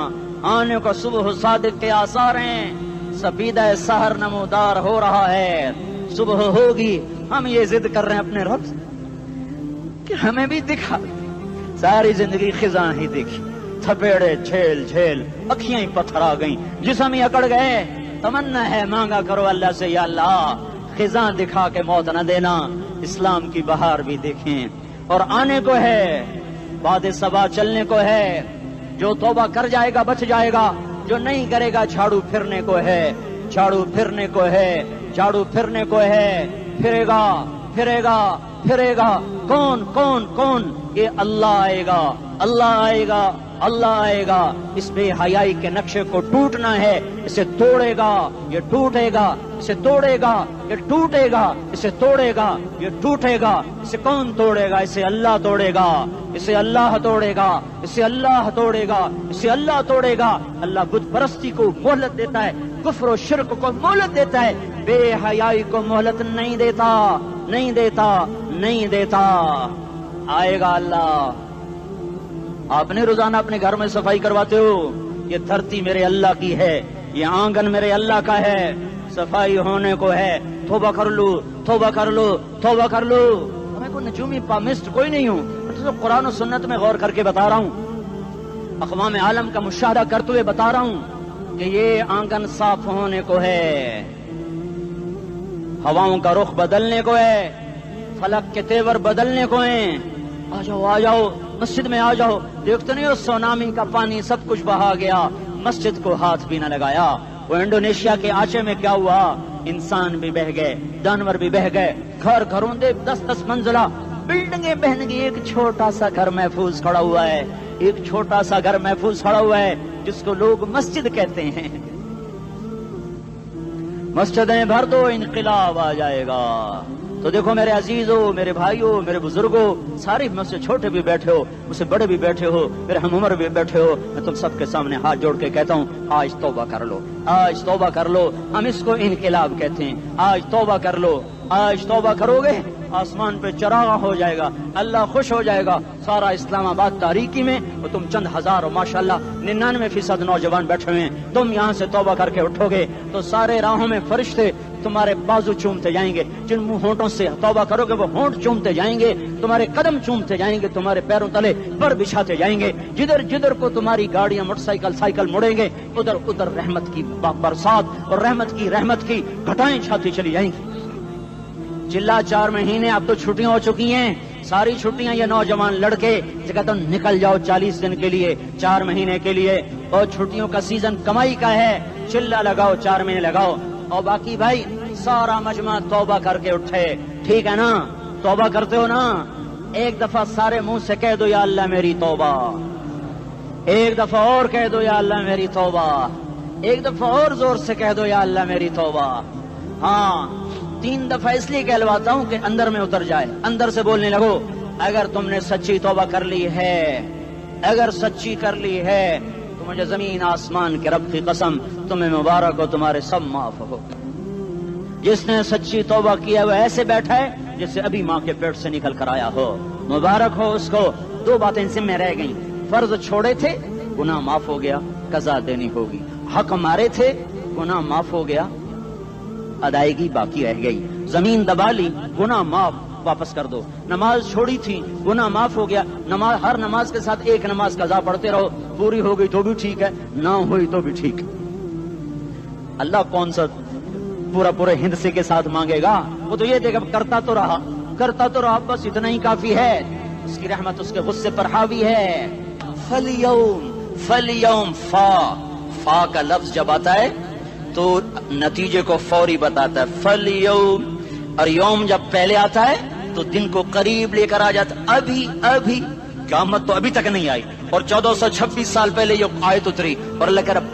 آنے کو صبح صادق کے آثار ہیں سفیدہ سحر نمودار ہو رہا ہے صبح ہوگی ہم یہ ضد کر رہے ہیں اپنے رب کہ ہمیں بھی دکھا ساری زندگی خزاں ہی دیکھی تھپیڑے جھیل جھیل اکھیاں ہی پتھر آ گئیں جسم ہی اکڑ گئے تمنا ہے مانگا کرو اللہ سے یا اللہ خزاں دکھا کے موت نہ دینا اسلام کی بہار بھی دیکھیں اور آنے کو ہے باد صبا چلنے کو ہے جو توبہ کر جائے گا بچ جائے گا جو نہیں کرے گا جھاڑو پھرنے کو ہے جھاڑو پھرنے کو ہے جھاڑو پھرنے کو ہے پھرے گا پھرے گا پھرے گا کون کون کون یہ اللہ آئے گا اللہ آئے گا اللہ آئے گا اس بے حیائی کے نقشے کو ٹوٹنا ہے اسے توڑے گا یہ ٹوٹے گا اسے توڑے گا یہ ٹوٹے گا اسے توڑے گا یہ ٹوٹے گا اسے کون توڑے گا اسے اللہ توڑے گا اسے اللہ توڑے گا اسے اللہ توڑے گا اسے اللہ توڑے گا اللہ بت پرستی کو مہلت دیتا ہے کفر و شرک کو مہلت دیتا ہے بے حیائی کو مہلت نہیں دیتا نہیں دیتا نہیں دیتا آئے گا اللہ آپ نے روزانہ اپنے گھر میں صفائی کرواتے ہو یہ دھرتی میرے اللہ کی ہے یہ آنگن میرے اللہ کا ہے صفائی ہونے کو ہے توبہ کر لو توبہ کر لو توبہ کر لو میں کوئی نجومی پامسٹ کوئی نہیں ہوں تو قرآن و سنت میں غور کر کے بتا رہا ہوں اقوام عالم کا مشاہدہ کرتے ہوئے بتا رہا ہوں کہ یہ آنگن صاف ہونے کو ہے ہواؤں کا رخ بدلنے کو ہے فلک کے تیور بدلنے کو ہیں آ جاؤ مسجد میں آ جاؤ دیکھتے نہیں ہو سونامی کا پانی سب کچھ بہا گیا مسجد کو ہاتھ بھی نہ لگایا وہ انڈونیشیا کے آچے میں کیا ہوا انسان بھی بہ گئے جانور بھی بہ گئے گھر گھروں دے 10 منزلہ بلڈنگیں بہن گئی ایک چھوٹا سا گھر محفوظ کھڑا ہوا ہے ایک چھوٹا سا گھر محفوظ کھڑا ہوا ہے جس کو لوگ مسجد کہتے ہیں مسجدیں بھر دو انقلاب آ جائے گا تو دیکھو میرے عزیزوں میرے بھائیوں میرے بزرگوں سارے مجھ سے چھوٹے بھی بیٹھے ہو مجھ سے بڑے بھی بیٹھے ہو میرے ہم عمر بھی بیٹھے ہو میں تم سب کے سامنے ہاتھ جوڑ کے کہتا ہوں آج توبہ کر لو آج توبہ کر لو ہم اس کو انقلاب کہتے ہیں آج توبہ کر لو آج توبہ کرو گے آسمان پہ چراغ ہو جائے گا اللہ خوش ہو جائے گا سارا اسلام آباد تاریکی میں وہ تم چند ہزار اور ماشاءاللہ 99% نوجوان بیٹھے ہوئے ہیں تم یہاں سے توبہ کر کے اٹھو گے تو سارے راہوں میں فرشتے تمہارے بازو چومتے جائیں گے جن منہ ہونٹوں سے توبہ کرو گے وہ ہونٹ چومتے جائیں گے تمہارے قدم چومتے جائیں گے تمہارے پیروں تلے پر بچھاتے جائیں گے جدھر جدھر کو تمہاری گاڑیاں موٹر سائیکل مڑیں گے ادھر ادھر رحمت کی برسات اور رحمت کی گھٹائیں چھاتی چلی جائیں گی چلا 4 مہینے اب تو چھٹیاں ہو چکی ہیں ساری چھٹیاں یہ نوجوان لڑکے جگہ تو نکل جاؤ 40 دن کے لیے 4 مہینے کے لیے اور چھٹیوں کا سیزن کمائی کا ہے چلا لگاؤ 4 مہینے لگاؤ اور باقی بھائی سارا مجمع توبہ کر کے اٹھے ٹھیک ہے نا توبہ کرتے ہو نا ایک دفعہ سارے منہ سے کہہ دو یا اللہ میری توبہ ایک دفعہ اور کہہ دو یا اللہ میری توبہ ایک دفعہ اور زور سے کہہ دو یا اللہ میری توبہ ہاں 3 دفعہ اس لیے کہلواتا ہوں کہ اندر میں اتر جائے اندر سے بولنے لگو اگر تم نے سچی توبہ کر لی ہے اگر سچی کر لی ہے تو مجھے زمین آسمان کے رب کی قسم تمہیں مبارک ہو تمہارے سب معاف ہو جس نے سچی توبہ کیا وہ ایسے بیٹھا ہے جسے ابھی ماں کے پیٹ سے نکل کر آیا ہو. مبارک ہو اس کو. 2 باتیں ذمہ رہ گئیں. فرض چھوڑے تھے, گناہ معاف ہو گیا, قضا دینی ہوگی. حق مارے تھے, گناہ معاف ہو گیا, ادائیگی باقی رہ گئی. زمین دبا لی, گناہ معاف, واپس کر دو. نماز چھوڑی تھی, گناہ معاف ہو گیا. نماز, ہر نماز کے ساتھ ایک نماز قضا پڑھتے رہو, پوری ہو گئی تو بھی ٹھیک ہے, نہ ہوئی تو بھی ٹھیک. اللہ کون سا پورے ہند سے کے ساتھ مانگے گا؟ وہ تو یہ دے گا کرتا تو رہا, بس اتنا ہی کافی ہے. اس کی رحمت اس کے غصے پر حاوی ہے. فَالْيَوْمِ فا کا لفظ جب آتا ہے تو نتیجے کو فوری بتاتا ہے. فَالْيَوْمِ, اور یوم جب پہلے آتا ہے تو دن کو قریب لے کر آ جاتا. ابھی قیامت تو ابھی تک نہیں آئی, اور 1426 سال پہلے یہ آیت اتری, اور اللہ کہہ رہا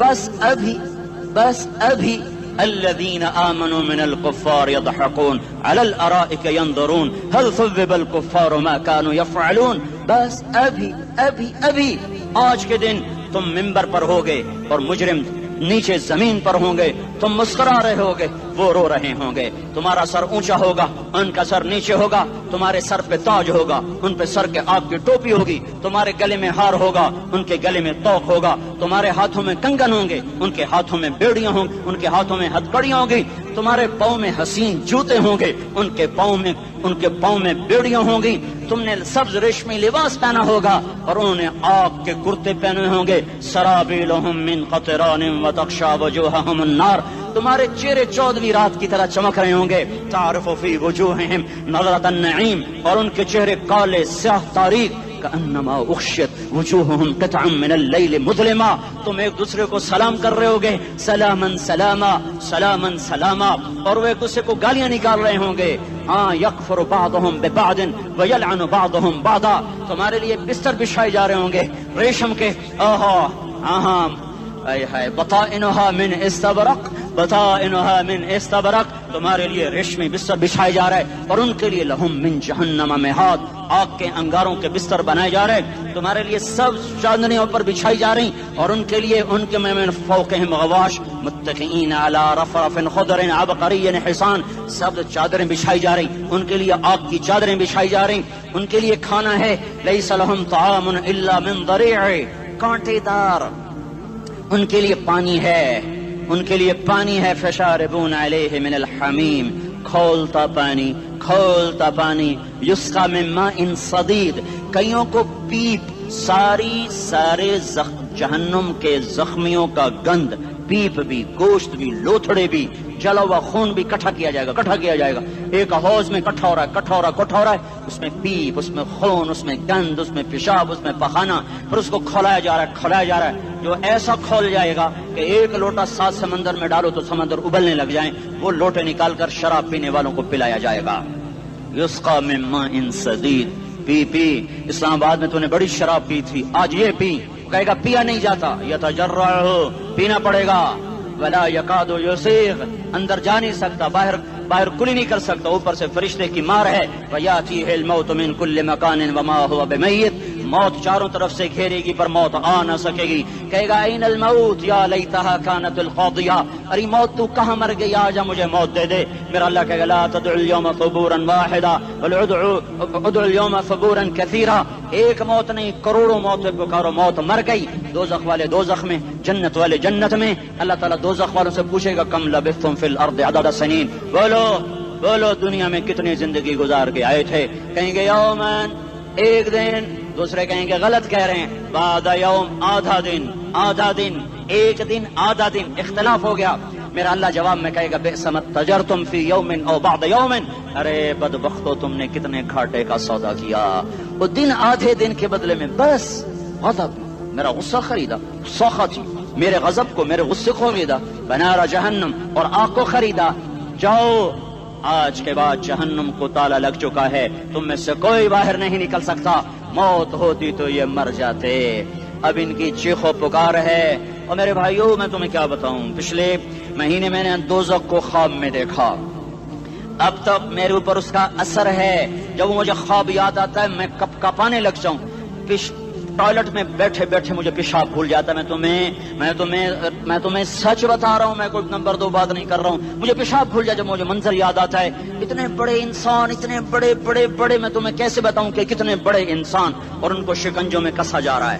بس ابھی الذين آمنوا من الكفار يضحكون على الارائك ينظرون هل ثوب الكفار ما كانوا يفعلون. بس ابھی آج کے دن تم منبر پر ہوگے اور مجرم نیچے زمین پر ہوں گے, تم مسکرا رہے ہوگے, وہ رو رہے ہوں گے. تمہارا سر اونچا ہوگا, ان کا سر نیچے ہوگا. تمہارے سر پہ تاج ہوگا, ان پہ سر کے آگ کی ٹوپی ہوگی. تمہارے گلے میں ہار ہوگا, ان کے گلے میں توق ہوگا. تمہارے ہاتھوں میں کنگن ہوں گے, ان کے ہاتھوں میں بیڑیاں ہوں گی, ان کے ہاتھوں میں ہتھکڑیاں ہوں گی. تمہارے پاؤں میں حسین جوتے ہوں گے, ان کے پاؤں میں بیڑیاں ہوں گی. تم نے سبز ریشمی لباس پہنا ہوگا, اور انہوں نے آگ کے کرتے پہنے ہوں گے. سرابیلہم من قطران وتغشا وجوہہم النار. تمہارے چہرے 14ویں رات کی طرح چمک رہے ہوں گے. تعرف فی وجوہہم نظرۃ النعیم, اور ان کے چہرے کالے سیاہ تاریک. کأنما اغشیت وجوہہم قطعا من اللیل مظلما. تم ایک دوسرے کو سلام کر رہے ہوگے, سلامن سلاما سلامن سلاما, اور وہ ایک دوسرے کو گالیاں نکال رہے ہوں گے. ہاں یکفر بعضهم ببعض ویلعن بعضهم بعضا. تمہارے لیے بستر بچھائے جا رہے ہوں گے ریشم کے. بطائنها من استبرق, بطائنها من استبرق. تمہارے لیے ریشمی بستر بچھائے جا رہے, اور ان کے لیے لہم من جہنم مہاد, آگ کے انگاروں کے بستر بنائے جا رہے. تمہارے لیے سب چادریوں پر بچھائی جا رہی, اور ان کے لیے ان کے من فوقہم غواش متکئین علی رفرف خضر عبقری حسان. سب چادریں بچھائی جا رہی, ان کے لیے آگ کی چادریں بچھائی جا رہی. ان کے لیے کھانا ہے, لیس لہم طعام الا من ضریع, کانٹے دار. ان کے لیے پانی ہے, فشاربون علیہ من الحمیم, کھولتا پانی. یسقا من ماء صدید, کئیوں کو پیپ, سارے جہنم کے زخمیوں کا گند, پیپ بھی, گوشت بھی, لوتھڑے بھی, جلا ہوا خون بھی کٹھا کیا جائے گا. ایک حوض میں کٹھا ہو رہا ہے, اس میں پیپ, اس میں خون, اس میں گند, اس میں پیشاب, اس میں پخانا, پھر اس کو کھولایا جا رہا ہے. جو ایسا کھول جائے گا کہ 1 لوٹا 7 سمندر میں ڈالو تو سمندر ابلنے لگ جائیں, وہ لوٹے نکال کر شراب پینے والوں کو پلایا جائے گا. یسقا من ماء صدید, پی. اسلام آباد میں تو نے بڑی شراب پی تھی, آج یہ پی. کہے گا پیا نہیں جاتا, یتجرعہ, پینا پڑے گا. ولا یکاد یسیغ, اندر جا نہیں سکتا, باہر کلی نہیں کر سکتا, اوپر سے فرشتے کی مار ہے. ویاتیہ الموت من کل مکان وما هو بمیت, موت چاروں طرف سے گھیرے گی پر موت آ نہ سکے گی. کہے گا این الموت یا لیتہا کانت القاضیہ, ارے موت تو کہاں مر گئی, آجا مجھے موت دے دے. میرا اللہ کہے گا لا تدعو اليوم ثبورا واحدا بل ادعو اليوم ثبورا کثیرا. ایک موت نہیں, کروڑوں موتیں پکارو. موت مر گئی, دوزخ والے دوزخ میں, جنت والے جنت میں. اللہ تعالیٰ دوزخ والوں سے پوچھے گا کم لبثتم فی الارض عدد سنین, بولو دنیا میں کتنی زندگی گزار کے آئے تھے. کہیں گے یومن, ایک دن. دوسرے کہیں گے غلط کہہ رہے ہیں, بعد یوم, آدھا دن, ایک دن, آدھا دن, اختلاف ہو گیا. میرا اللہ جواب میں کہے گا بئس ما تجرتم فی یوم او بعد یوم, ارے بدبختو تم نے کتنے گھاٹے کا سودا کیا. وہ دن, آدھے دن کے بدلے میں بس غضب, میرا غصہ خریدا, سخط, میرے غضب کو, میرے غصے کو خریدا. بنار جہنم, اور آگ کو خریدا. جاؤ, آج کے بعد جہنم کو تالا لگ چکا ہے, تم میں سے کوئی باہر نہیں نکل سکتا. موت ہوتی تو یہ مر جاتے. اب ان کی چیخو پکار ہے. اور میرے بھائیوں میں تمہیں کیا بتاؤں, پچھلے مہینے میں نے دوزخ کو خواب میں دیکھا. اب تک میرے اوپر اس کا اثر ہے. جب مجھے خواب یاد آتا ہے میں کپانے لگ جاؤں. ٹوائلٹ میں بیٹھے بیٹھے مجھے پیشاب بھول جاتا ہے. میں تمہیں سچ بتا رہا ہوں, میں کوئی نمبر 2 بات نہیں کر رہا ہوں. مجھے پیشاب بھول جاتا ہے, مجھے منظر یاد آتا ہے. اتنے بڑے انسان, اتنے بڑے میں تمہیں کیسے بتاؤں کہ کتنے بڑے انسان, اور ان کو شکنجوں میں کسا جا رہا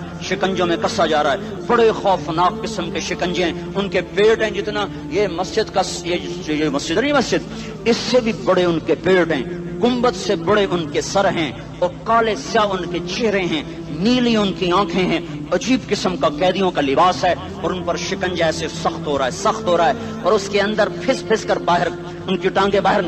ہے, بڑے خوفناک قسم کے شکنجے ہیں. ان کے پیٹ ہیں جتنا یہ مسجد کا, یہ مسجد نہیں, مسجد اس سے بھی بڑے ان کے پیٹ ہیں, گنبد سے بڑے ان کے سر ہیں, اور کالے سیاہ ان کے چہرے ہیں, نیلی ان کی آنکھیں ہیں, عجیب قسم کا قیدیوں کا لباس ہے, اور ان پر شکنجہ ایسے سخت ہو رہا ہے, اور اس کے اندر پھس کر باہر ان کی ٹانگیں باہر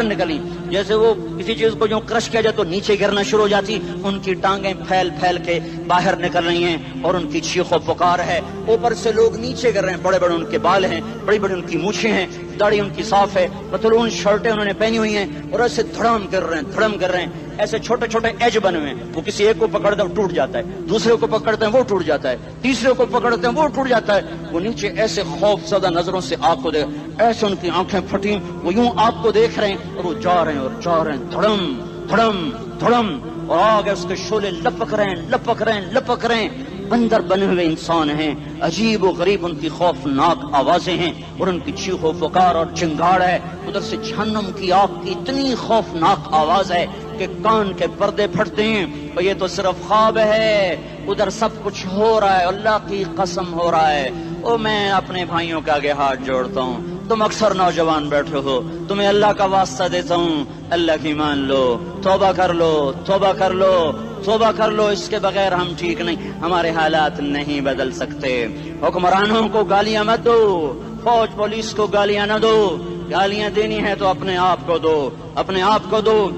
نکلی, جیسے وہ کسی چیز کو جو کرش کیا جائے تو نیچے گرنا شروع ہو جاتی. ان کی ٹانگیں پھیل کے باہر نکل رہی ہیں, اور ان کی چیخ و پکار ہے. اوپر سے لوگ نیچے گر رہے ہیں, بڑے بڑے ان کے بال ہیں, بڑی بڑی ان کی مونچھیں ہیں, داڑھی ان کی صاف ہے, پتلون شرٹیں انہوں نے پہنی ہوئی ہیں, اور ایسے دھڑم کر رہے ہیں. ایسے چھوٹے چھوٹے ایج بنے ہوئے ہیں. وہ کسی ایک کو پکڑتے ہیں ٹوٹ جاتا ہے, دوسرے کو پکڑتے ہیں وہ ٹوٹ جاتا ہے, تیسرے کو پکڑتے ہیں وہ ٹوٹ جاتا ہے. وہ نیچے ایسے خوف زدہ نظروں سے آپ کو دیکھ, ایسے ان کی آنکھیں پھٹی, وہ یوں آپ کو دیکھ رہے ہیں, اور وہ جا رہے ہیں دھڑم, اور آگے اس کے شعلے لپک رہے ہیں. بندر بنے ہوئے انسان ہیں, عجیب و غریب ان کی خوفناک آوازیں ہیں, اور ان کی چیخ و پکار اور چنگاڑ ہے. ادھر سے جہنم کی آگ کی اتنی خوفناک آواز ہے کہ کان کے پردے پھٹتے ہیں. اور یہ تو صرف خواب ہے, ادھر سب کچھ ہو رہا ہے, اللہ کی قسم ہو رہا ہے. اور میں اپنے بھائیوں کے آگے ہاتھ جوڑتا ہوں, تم اکثر نوجوان بیٹھے ہو, تمہیں اللہ کا واسطہ دیتا ہوں, اللہ کی مان لو, توبہ کر لو. اس کے بغیر ہم ٹھیک نہیں, ہمارے حالات نہیں بدل سکتے. حکمرانوں کو گالیاں مت دو, فوج پولیس کو گالیاں نہ دو. گالیاں دینی ہے تو اپنے آپ کو دو.